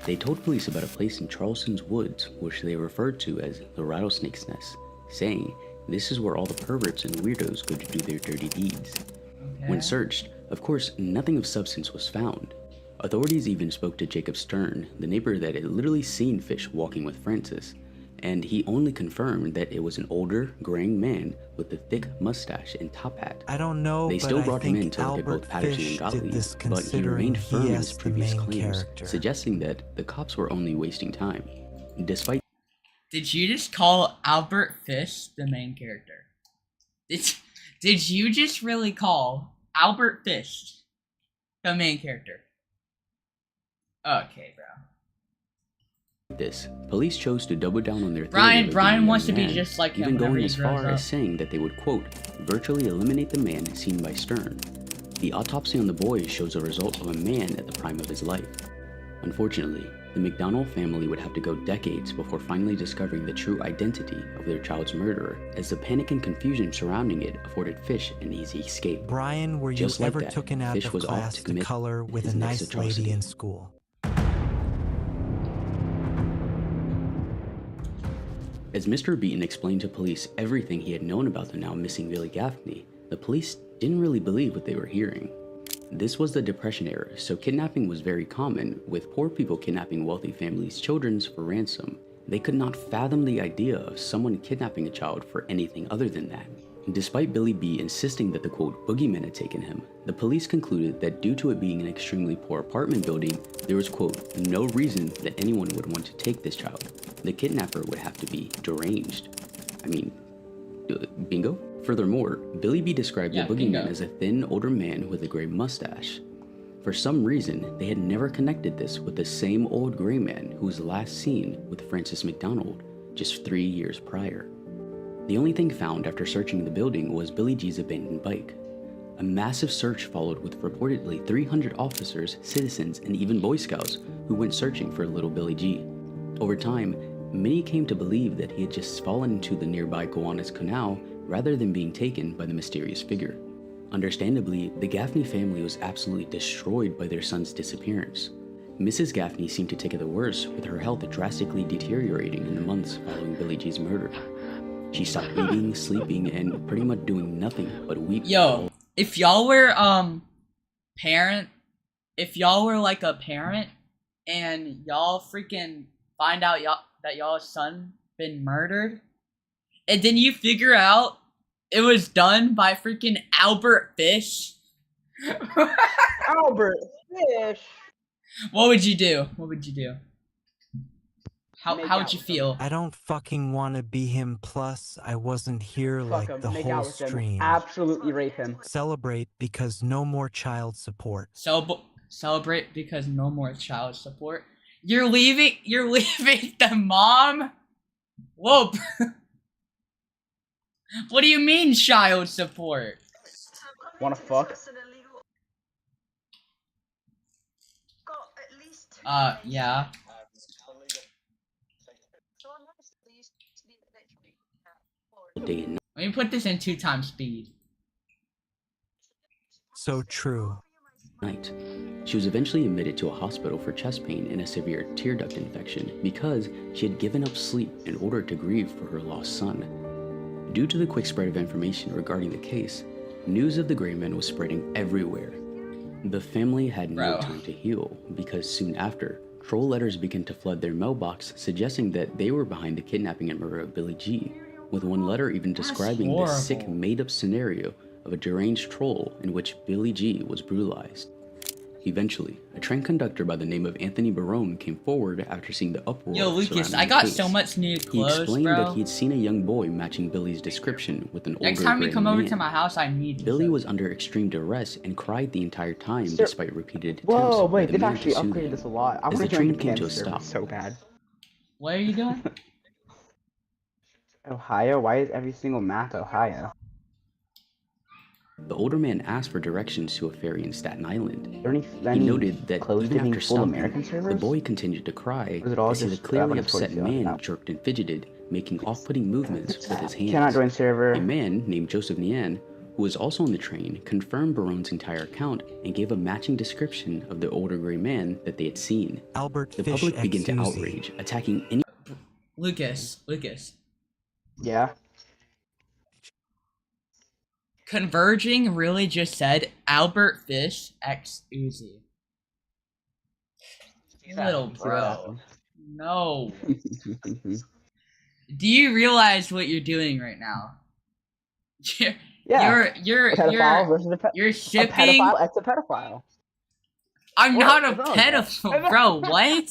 They told police about a place in Charleston's woods, which they referred to as the Rattlesnake's Nest, saying this is where all the perverts and weirdos go to do their dirty deeds. Okay. When searched, of course, nothing of substance was found. Authorities even spoke to Jacob Stern, the neighbor that had literally seen Fish walking with Francis, and he only confirmed that it was an older, graying man with a thick mustache and top hat. I don't know, They but still I brought him in think to look at both Albert Patterson Fish and did Gottlieb, this but he considering remained firm he in is his the previous main claims, character. suggesting that the cops were only wasting time. Despite Did you just call Albert Fish the main character? Did you just really call Albert Fish the main character? Okay, bro. this, police chose to double down on their theory Brian of it being a wants to be man, just like him even whenever going he as grows far up. as saying that they would, quote, virtually eliminate the man seen by Stern. The autopsy on the boy shows a result of a man at the prime of his life. Unfortunately, the McDonald family would have to go decades before finally discovering the true identity of their child's murderer, as the panic and confusion surrounding it afforded Fish an easy escape. Brian, were you Just like ever that, taken out Fish of was off class to to commit color with his a next nice atrocity. lady in school? As Mr. Beaton explained to police everything he had known about the now missing Billy Gaffney, the police didn't really believe what they were hearing. This was the Depression era, so kidnapping was very common, with poor people kidnapping wealthy families' children for ransom. They could not fathom the idea of someone kidnapping a child for anything other than that. Despite Billy B insisting that the, quote, boogeyman had taken him, the police concluded that due to it being an extremely poor apartment building, there was, quote, no reason that anyone would want to take this child. The kidnapper would have to be deranged. I mean, bingo? Furthermore, Billy B described the boogeyman bingo. as a thin, older man with a gray mustache. For some reason, they had never connected this with the same old gray man who was last seen with Francis McDonald just 3 years prior. The only thing found after searching the building was Billy G's abandoned bike. A massive search followed with reportedly 300 officers, citizens, and even Boy Scouts who went searching for little Billy G. Over time, many came to believe that he had just fallen into the nearby Gowanus Canal rather than being taken by the mysterious figure. Understandably, the Gaffney family was absolutely destroyed by their son's disappearance. Mrs. Gaffney seemed to take it the worse, with her health drastically deteriorating in the months following Billy G's murder. She stopped eating, sleeping, and pretty much doing nothing but weep. Yo, if y'all were if y'all were like a parent and y'all freaking find out that y'all's son been murdered, and then you figure out it was done by freaking Albert Fish. Albert Fish. What would you do? What would you do? How Make would out you with feel? I don't fucking want to be him, plus I wasn't here Fuck like him. the Make whole out with him. stream. Absolutely rape him. Celebrate because no more child support. Celebrate because no more child support. You're leaving the mom? Whoa. What do you mean child support? Wanna fuck? Yeah. Day and Let me put this in 2 times speed. So true. night. She was eventually admitted to a hospital for chest pain and a severe tear duct infection because she had given up sleep in order to grieve for her lost son. Due to the quick spread of information regarding the case, news of the gray man was spreading everywhere. The family had no time to heal because soon after, troll letters began to flood their mailbox suggesting that they were behind the kidnapping and murder of Billy G, with one letter even describing the sick made-up scenario of a deranged troll in which Billy G was brutalized. Eventually, a train conductor by the name of Anthony Barone came forward after seeing the uproar. Yo, Lucas, surrounding I the got case. so much new He clothes, explained bro. that he had seen a young boy matching Billy's description with an older Next time you gray come over man. to my house, I need this. Billy was under extreme duress and cried the entire time Sir- despite repeated attempts Whoa, by wait, the they've man to actually soothe upgraded him. this a lot. I As the want to train join the came to a camp server stop, so bad. What are you doing? Ohio? Why is every single map Ohio? The older man asked for directions to a ferry in Staten Island. Are there He any noted that close even to being after full stopping, American the servers? boy continued to cry Or is it all as the just clearly Discord upset stuff man now? jerked and fidgeted, making off-putting movements with his hands. Cannot join server. A man named Joseph Nian, who was also on the train, confirmed Barone's entire account and gave a matching description of the older gray man that they had seen. Albert The Fish public began to Exuzi. outrage, attacking any Lucas. Yeah. Converging really just said Albert Fish X Uzi. Little bro. No. Do you realize what you're doing right now? Yeah. Pedophile versus you're a shipping. pedophile. It's a pedophile. I'm What? not a What's wrong with pedophile, bro. What?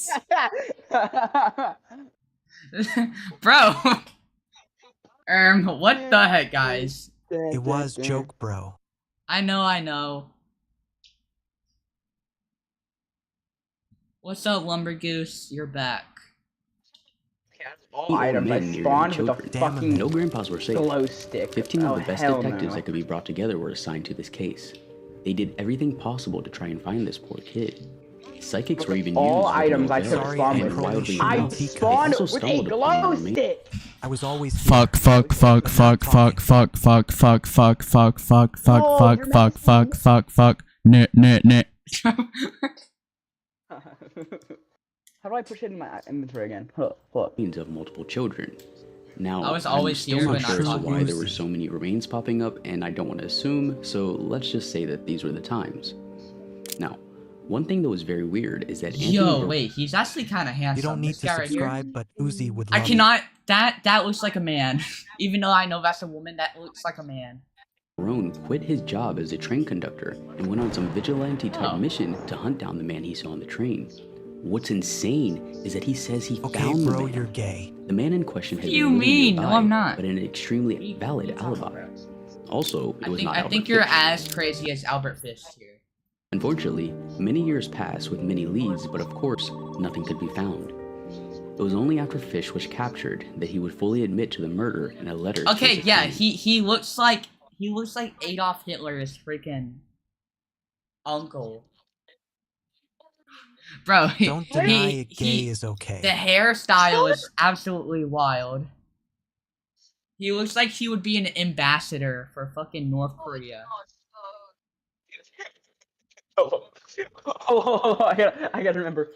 Bro. What the heck, guys? It was joke, bro. I know. What's up, Lumbergoose? You're back. All items. I men near spawned with a children. fucking No grandpas were safe. glow stick. 15 Oh, of the best hell detectives no. that could be brought together were assigned to this case. They did everything possible to try and find this poor kid. Psychics were even all used items I with could no have avail, spawned and with. wildly I enough, they spawned also with a stumbled upon glow the remains. stick. I was always Fuck. Net. How do I push it in my inventory again? Hold up. Of multiple children. Now, I was always I'm still here, not but not sure as to talking. why there were so many remains popping up, and I don't want to assume, so let's just say that these were the times. Now, one thing that was very weird is that Yo, wait, he's actually kind of handsome. You don't need This to guy right here. subscribe, but Uzi would I love cannot. That looks like a man. Even though I know that's a woman, that looks like a man. Barone quit his job as a train conductor and went on some vigilante-type mission to hunt down the man he saw on the train. What's insane is that he says he Okay, found bro, the man. you're gay. The man in question had What do you been living mean? nearby, No, I'm not. but an extremely valid alibi. Also, it was not I Albert think you're Fish. as crazy as Albert Fish here. Unfortunately, many years passed with many leads, but of course, nothing could be found. It was only after Fish was captured that he would fully admit to the murder in a letter. Okay, to his yeah, attorney. he looks like Adolf Hitler's freaking uncle. Bro, Don't deny gay is okay. The hairstyle is absolutely wild. He looks like he would be an ambassador for fucking North Korea. Oh, I gotta remember.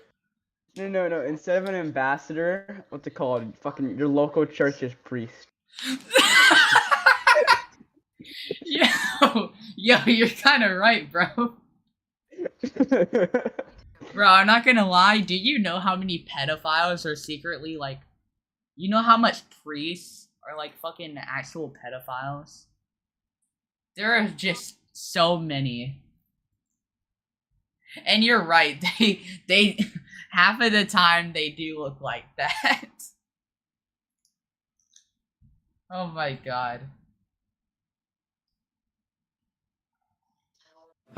No. Instead of an ambassador, what's it called? Fucking your local church's priest. Yo, you're kind of right, bro. Bro, I'm not gonna lie. Do you know how many pedophiles are secretly like? You know how much priests are like fucking actual pedophiles? There are just so many. And you're right. They half of the time they do look like that. Oh my god.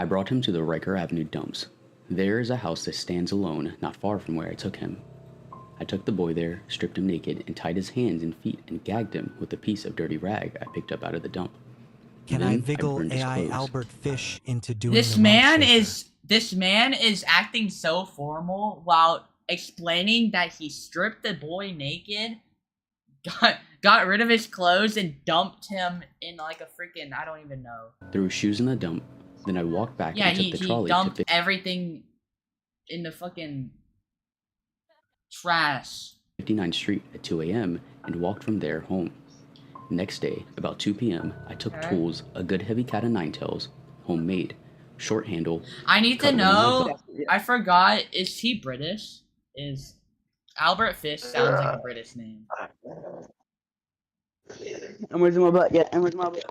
I brought him to the Riker Avenue dumps. There is a house that stands alone, not far from where I took him. I took the boy there, stripped him naked, and tied his hands and feet and gagged him with a piece of dirty rag I picked up out of the dump. Can Then I wiggle burned his AI clothes. Albert Fish into doing This the man mouth is acting so formal while explaining that he stripped the boy naked, got rid of his clothes, and dumped him in like a freaking I don't even know. There were shoes in the dump. Then I walked back Yeah, and took he the trolley dumped to everything in the fucking trash. 59th Street at 2 a.m. and walked from there home. Next day, about 2 p.m., I took Okay. tools, a good heavy cat o' nine tails, homemade, short handle. I need to cut one in my know. butt. I forgot. Is he British? Is Albert Fish sounds like a British name? And where's my butt? Yeah, and where's my butt?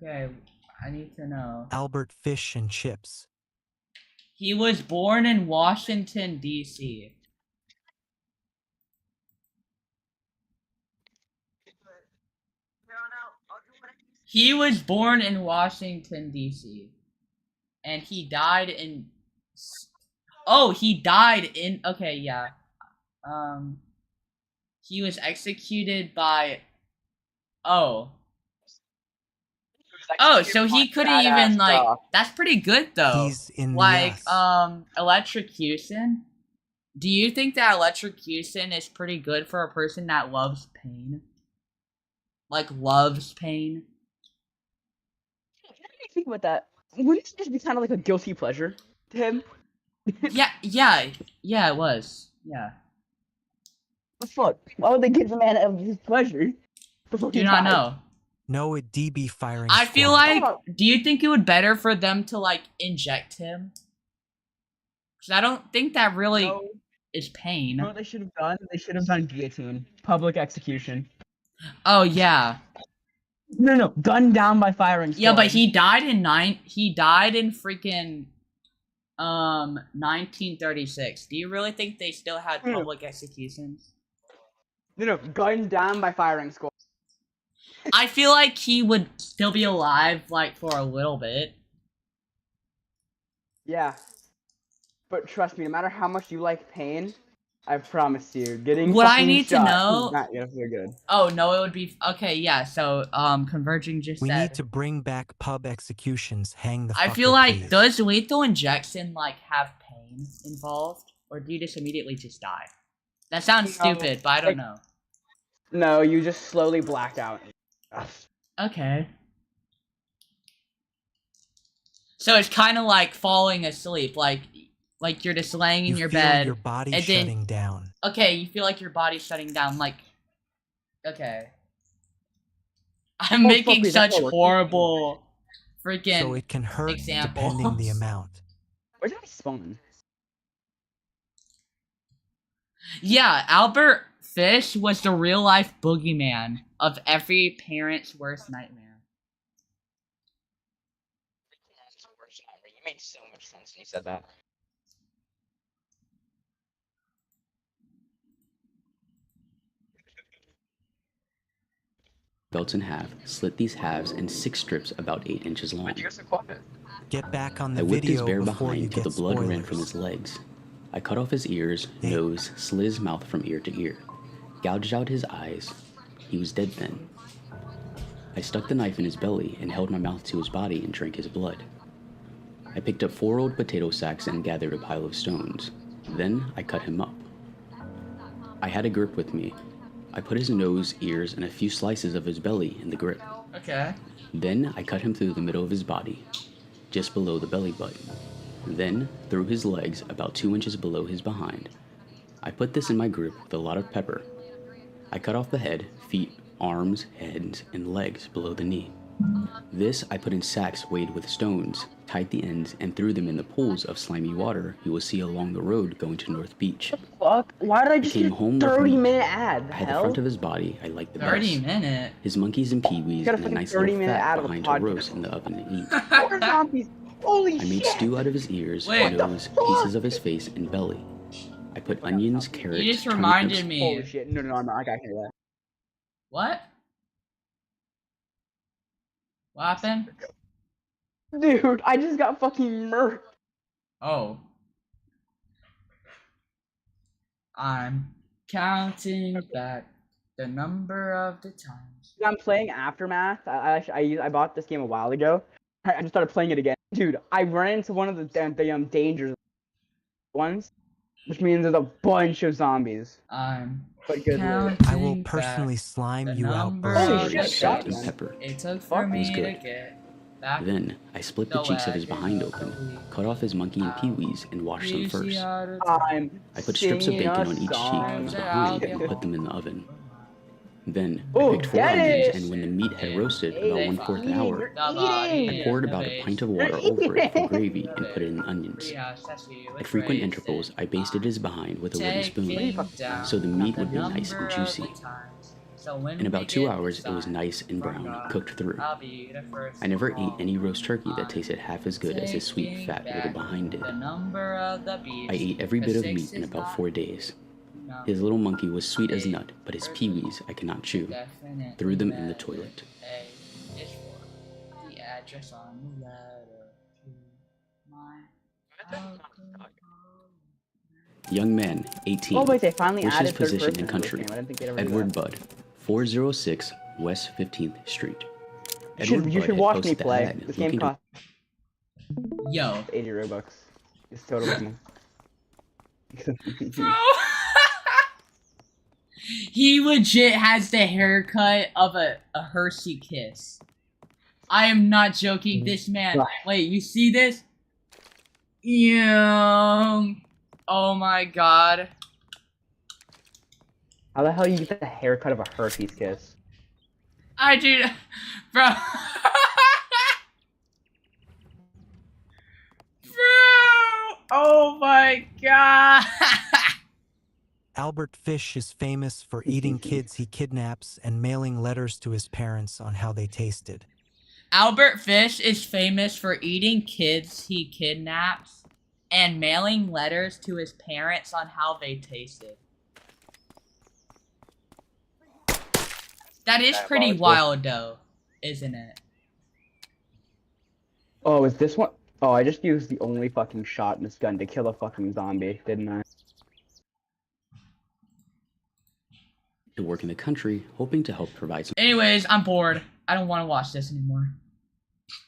Okay, I need to know. Albert Fish and Chips. He was born in Washington, D.C. He was born in Washington, D.C. And he died in Oh, he died in. Okay, yeah. He was executed by. Oh. Oh, so he couldn't even like. That's pretty good though. He's in the Like, us. electrocution. Do you think that electrocution is pretty good for a person that loves pain? Like, loves pain? Think about that. Wouldn't it just be kind of like a guilty pleasure to him? Yeah, it was. Yeah. The fuck? Why would they give the man of his pleasure before Do he not died? know. No, a DB firing I feel squad. like, do you think it would better for them to, like, inject him? Because I don't think that really is pain. You know what they should have done? They should have done guillotine. Public execution. Oh, yeah. No. Gunned down by firing squad. Yeah, but he died in freaking 1936. Do you really think they still had public executions? No. Gunned down by firing squad. I feel like he would still be alive, like, for a little bit. Yeah. But trust me, no matter how much you like pain, I promise you, getting What I fucking need to shot know- is not gonna feel good. Oh, no, it would be... Okay, yeah, so, Converging just We said... need to bring back pub executions. Hang the I fucker, feel like, please. does lethal injection, like, have pain involved? Or do you just immediately just die? That sounds stupid, but I don't know. No, you just slowly black out. Okay. So it's kind of like falling asleep, like you're just laying in You your feel bed, your body and then shutting down. okay, you feel like your body's shutting down, like okay. I'm making such horrible freaking So it can hurt examples. depending the amount. Where's that spawn? Yeah, Albert Fish was the real life boogeyman of every parent's worst nightmare. You made so much sense when you said that. Belts in half, slit these halves in 6 strips about 8 inches long. Get back on the I whipped his video bear before you behind till get the blood ran spoilers. from his legs. I cut off his ears, nose, slit his mouth from ear to ear, gouged out his eyes. He was dead then. I stuck the knife in his belly and held my mouth to his body and drank his blood. I picked up 4 old potato sacks and gathered a pile of stones. Then I cut him up. I had a grip with me. I put his nose, ears, and a few slices of his belly in the grip. Okay. Then I cut him through the middle of his body, just below the belly button. Then, through his legs, about 2 inches below his behind. I put this in my grip with a lot of pepper. I cut off the head, feet, arms, heads, and legs below the knee. This I put in sacks weighed with stones, tied the ends, and threw them in the pools of slimy water you will see along the road going to North Beach. Fuck? Why did I just Came get home a with 30-minute ad? I had the front of his body I liked the 30 best. minutes. His monkeys and peewees Got a and a fucking nice little 30-minute ad fat of a behind to podcast. roast in the oven to eat. Four zombies. Holy I made shit! stew out of his ears, Wait. nose, pieces of his face, and belly. I put onions, carrots, You just turnips, reminded me. Holy shit! No, I'm not. I gotta hear that. What? What happened? Dude, I just got fucking murked. Oh. I'm counting back the number of the times. I'm playing Aftermath. I bought this game a while ago. I just started playing it again. Dude, I ran into one of the dangers ones, which means there's a bunch of zombies. I'm But good counting news. I will back personally slime the you out number Holy of below. shit, the salt, and times pepper. it took Fuck, for me was to good. get back. Then I split the cheeks of his behind open, cut off his monkey and peewees, and washed them first. I'm I put strips of singing bacon a on each cheek song. of his behind and put them in the oven. Then Oh, I picked 4 get onions, it! and when the meat had roasted about 1/4 an hour, Eating. I poured about a pint of water over it for gravy and put it in the onions. At frequent intervals, I basted his behind with a wooden spoon, so the meat would be nice and juicy. In about 2 hours, it was nice and brown, cooked through. I never ate any roast turkey that tasted half as good as his sweet, fat little behind did. I ate every bit of meat in about 4 days. His little monkey was sweet as nut, but his peewees I could not chew. Threw them in the toilet. A is for the address on the letter to my alcohol. Young man, 18. Oh wait, they finally Wishes added third position person and to this country. game. I didn't think they'd ever do Edward that. Budd, 406 West 15th Street. You should Budd watch had me posted the play. ad This game looking to- costs Yo. 80 Robux. It's totally Bro. He legit has the haircut of a Hershey Kiss. I am not joking. This man. Wait, you see this? Yeah. Oh my god. How the hell you get the haircut of a Hershey's Kiss? I do. Bro. Bro. Oh my god. Albert Fish is famous for eating kids he kidnaps and mailing letters to his parents on how they tasted. Albert Fish is famous for eating kids he kidnaps and mailing letters to his parents on how they tasted. That is pretty wild though, isn't it? Oh, is this one? Oh, I just used the only fucking shot in this gun to kill a fucking zombie, didn't I? to work in the country, hoping to help provide some. Anyways, I'm bored. I don't want to watch this anymore.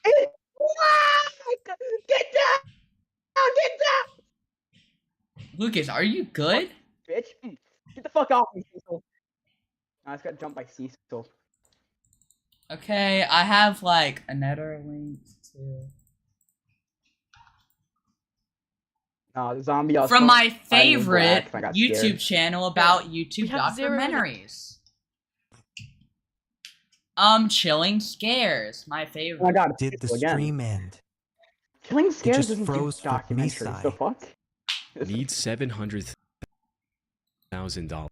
Get down! Get down! Lucas, are you good? Bitch, get the fuck off me, Cecil. I just got jumped by Cecil. Okay, I have like another link to. The zombie also From my fighting favorite black, I got YouTube scared. channel about We YouTube have zero- documentaries. Chilling Scares, my favorite. Oh my god, Did the Cecil again. stream end? Killing Scares just doesn't do froze for documentaries. Misai. The fuck? Needs $700,000.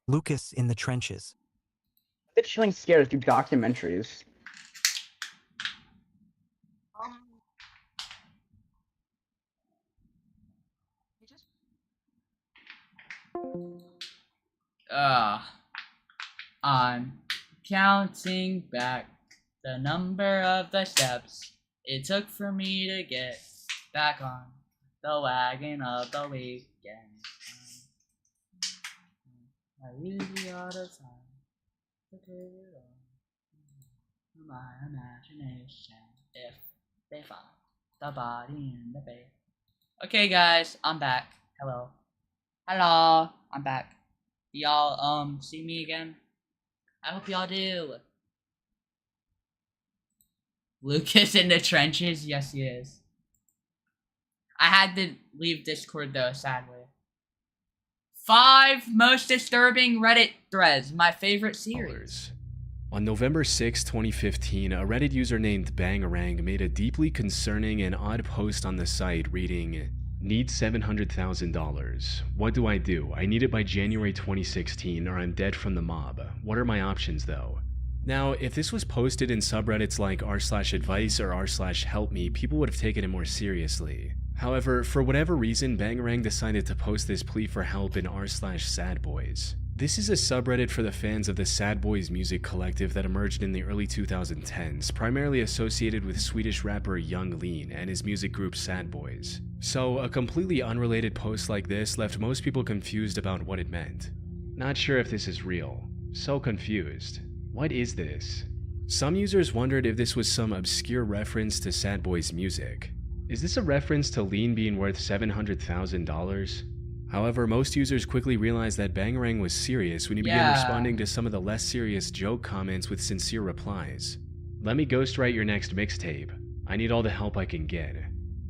Lucas in the trenches. The Chilling Scares do documentaries. I'm counting back the number of the steps it took for me to get back on the wagon of the weekend. I use the all the time to take it on my imagination if they find the body in the bay. Okay guys, I'm back. Hello. Hello, I'm back. Y'all see me again? I hope y'all do. Lucas in the trenches? Yes, he is. I had to leave Discord though, sadly. 5 most disturbing Reddit threads, my favorite series. On November 6, 2015, a Reddit user named Bangarang made a deeply concerning and odd post on the site reading, "Need $700,000. What do? I need it by January 2016 or I'm dead from the mob. What are my options though?" Now, if this was posted in subreddits like r/advice or r/helpme, people would have taken it more seriously. However, for whatever reason, Bangarang decided to post this plea for help in r/sadboys. This is a subreddit for the fans of the Sad Boys music collective that emerged in the early 2010s, primarily associated with Swedish rapper Young Lean and his music group Sad Boys. So, a completely unrelated post like this left most people confused about what it meant. Not sure if this is real. So confused. What is this? Some users wondered if this was some obscure reference to Sad Boys music. Is this a reference to Lean being worth $700,000? However, most users quickly realized that Bangarang was serious when he began responding to some of the less serious joke comments with sincere replies. "Let me ghostwrite your next mixtape. I need all the help I can get."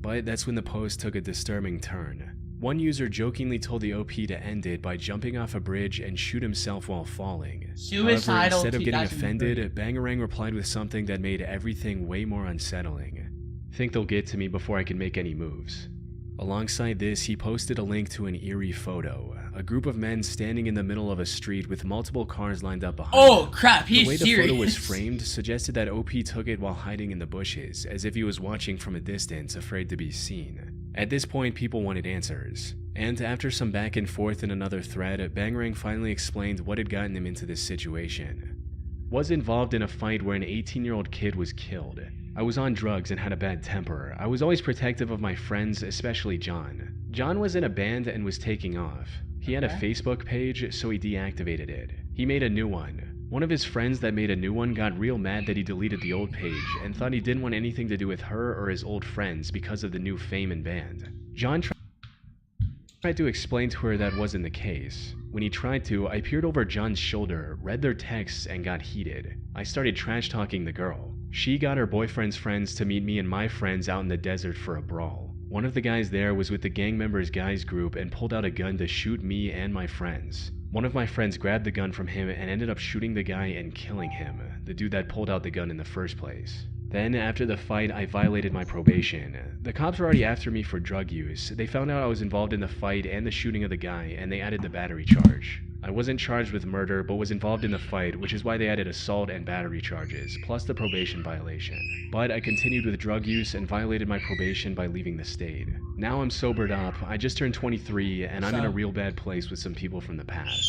But that's when the post took a disturbing turn. One user jokingly told the OP to end it by jumping off a bridge and shoot himself while falling. Suicidal. However, instead of getting 2003. offended, Bangarang replied with something that made everything way more unsettling. "Think they'll get to me before I can make any moves." Alongside this, he posted a link to an eerie photo. A group of men standing in the middle of a street with multiple cars lined up behind Oh them. crap, he's The way serious. the photo was framed suggested that OP took it while hiding in the bushes, as if he was watching from a distance, afraid to be seen. At this point, people wanted answers. And after some back and forth in another thread, Bangarang finally explained what had gotten him into this situation. Was involved in a fight where an 18-year-old kid was killed. I was on drugs and had a bad temper. I was always protective of my friends, especially John. John was in a band and was taking off. He had a Facebook page, so he deactivated it. He made a new one. One of his friends that made a new one got real mad that he deleted the old page and thought he didn't want anything to do with her or his old friends because of the new fame and band. John tried to explain to her that wasn't the case. When he tried to, I peered over John's shoulder, read their texts, and got heated. I started trash-talking the girl. She got her boyfriend's friends to meet me and my friends out in the desert for a brawl. One of the guys there was with the gang members' guys group and pulled out a gun to shoot me and my friends. One of my friends grabbed the gun from him and ended up shooting the guy and killing him, the dude that pulled out the gun in the first place. Then, after the fight, I violated my probation. The cops were already after me for drug use. They found out I was involved in the fight and the shooting of the guy, and they added the battery charge. I wasn't charged with murder, but was involved in the fight, which is why they added assault and battery charges, plus the probation violation. But I continued with drug use and violated my probation by leaving the state. Now I'm sobered up, I just turned 23, and I'm in a real bad place with some people from the past.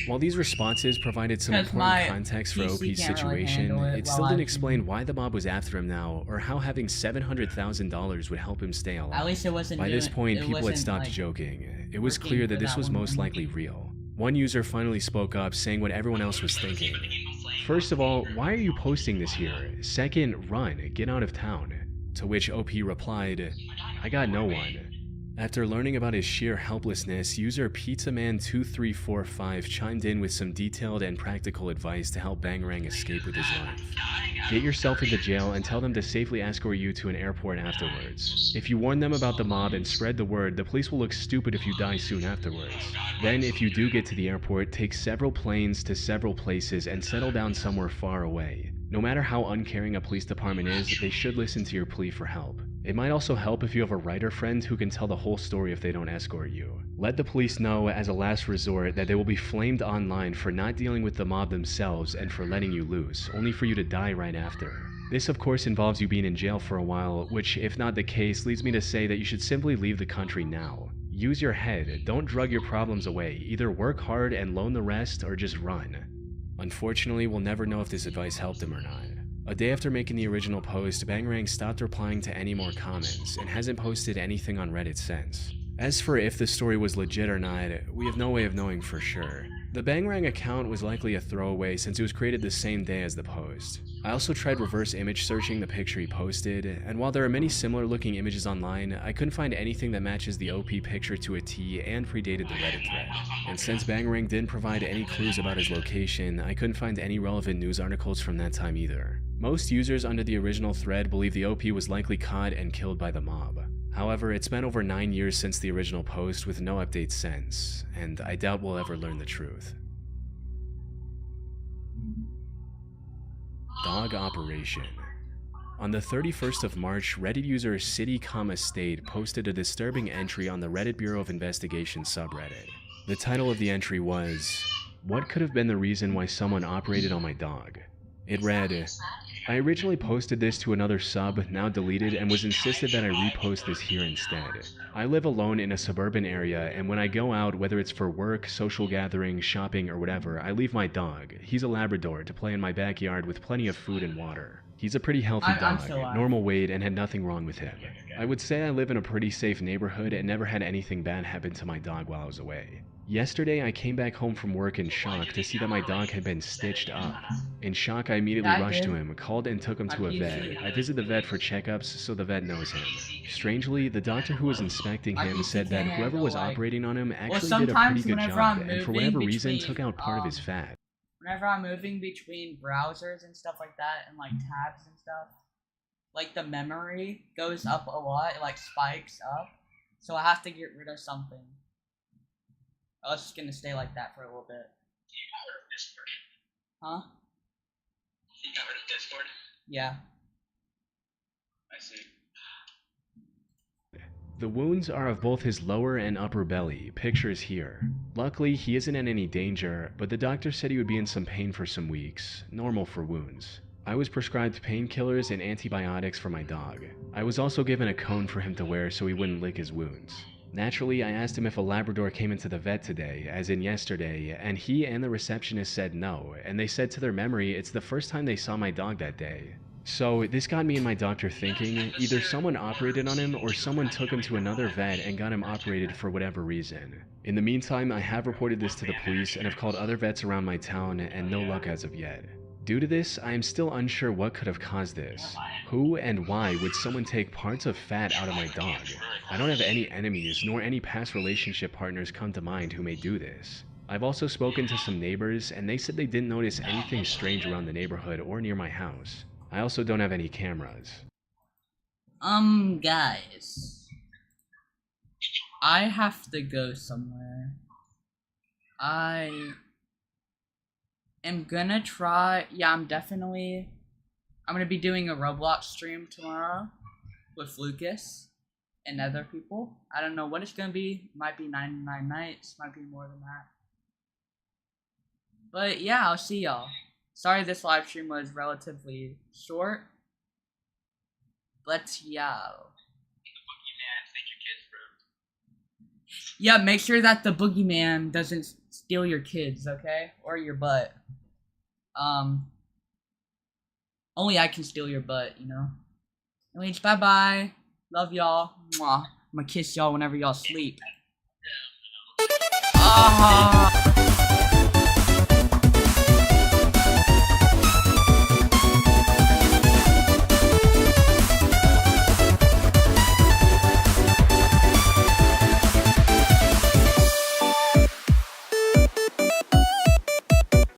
While these responses provided some important context for OP's situation, it still didn't explain why the mob was after him now, or how having $700,000 would help him stay alive. At least it wasn't. By this point, people had stopped joking. It was clear that this was most likely real. One user finally spoke up, saying what everyone else was thinking. First of all, why are you posting this here? Second, run, get out of town. To which OP replied, I got no one. After learning about his sheer helplessness, user PizzaMan2345 chimed in with some detailed and practical advice to help Bangarang escape with his life. Get yourself into jail and tell them to safely escort you to an airport afterwards. If you warn them about the mob and spread the word, the police will look stupid if you die soon afterwards. Then, if you do get to the airport, take several planes to several places and settle down somewhere far away. No matter how uncaring a police department is, they should listen to your plea for help. It might also help if you have a writer friend who can tell the whole story if they don't escort you. Let the police know, as a last resort, that they will be flamed online for not dealing with the mob themselves and for letting you loose, only for you to die right after. This of course involves you being in jail for a while, which if not the case leads me to say that you should simply leave the country now. Use your head, don't drug your problems away, either work hard and loan the rest or just run. Unfortunately, we'll never know if this advice helped him or not. A day after making the original post, Bangarang stopped replying to any more comments and hasn't posted anything on Reddit since. As for if the story was legit or not, we have no way of knowing for sure. The Bangarang account was likely a throwaway since it was created the same day as the post. I also tried reverse image searching the picture he posted, and while there are many similar looking images online, I couldn't find anything that matches the OP picture to a T and predated the Reddit thread. And since Bangarang didn't provide any clues about his location, I couldn't find any relevant news articles from that time either. Most users under the original thread believe the OP was likely caught and killed by the mob. However, it's been over 9 years since the original post with no updates since, and I doubt we'll ever learn the truth. Dog Operation. On the 31st of March, Reddit user City, State posted a disturbing entry on the Reddit Bureau of Investigation subreddit. The title of the entry was, "What could have been the reason why someone operated on my dog?" It read, I originally posted this to another sub, now deleted, and was insisted that I repost this here instead. I live alone in a suburban area, and when I go out, whether it's for work, social gatherings, shopping, or whatever, I leave my dog, he's a Labrador, to play in my backyard with plenty of food and water. He's a pretty healthy dog, normal weight, and had nothing wrong with him. I would say I live in a pretty safe neighborhood and never had anything bad happen to my dog while I was away. Yesterday, I came back home from work in shock to see that my dog had been stitched up. In shock, I immediately rushed to him, called and took him to a vet. I visited the vet for checkups, so the vet knows him. Strangely, the doctor who was inspecting him said that whoever was operating on him actually did a pretty good job, and for whatever reason took out part of his fat. Whenever I'm moving between browsers and stuff like that, and like tabs and stuff, like the memory goes up a lot, it like spikes up, so I have to get rid of something. I was just gonna stay like that for a little bit. You got rid of Discord. Huh? You got rid of Discord? Yeah. I see. The wounds are of both his lower and upper belly, pictures here. Luckily, he isn't in any danger, but the doctor said he would be in some pain for some weeks, normal for wounds. I was prescribed painkillers and antibiotics for my dog. I was also given a cone for him to wear so he wouldn't lick his wounds. Naturally, I asked him if a Labrador came into the vet today, as in yesterday, and he and the receptionist said no, and they said to their memory it's the first time they saw my dog that day. So this got me and my doctor thinking, either someone operated on him or someone took him to another vet and got him operated for whatever reason. In the meantime, I have reported this to the police and have called other vets around my town and no luck as of yet. Due to this, I am still unsure what could have caused this. Who and why would someone take parts of fat out of my dog? I don't have any enemies nor any past relationship partners come to mind who may do this. I've also spoken to some neighbors and they said they didn't notice anything strange around the neighborhood or near my house. I also don't have any cameras. Guys. I have to go somewhere. I am gonna try, I'm gonna be doing a Roblox stream tomorrow with Lucas and other people. I don't know what it's gonna be. Might be 99 nights, might be more than that. But yeah, I'll see y'all. Sorry this live stream was relatively short. But yeah. Yeah, make sure that the boogeyman doesn't steal your kids, okay? Or your butt. Only I can steal your butt, you know? Anyways, bye-bye. Love y'all. Mwah. I'm gonna kiss y'all whenever y'all sleep.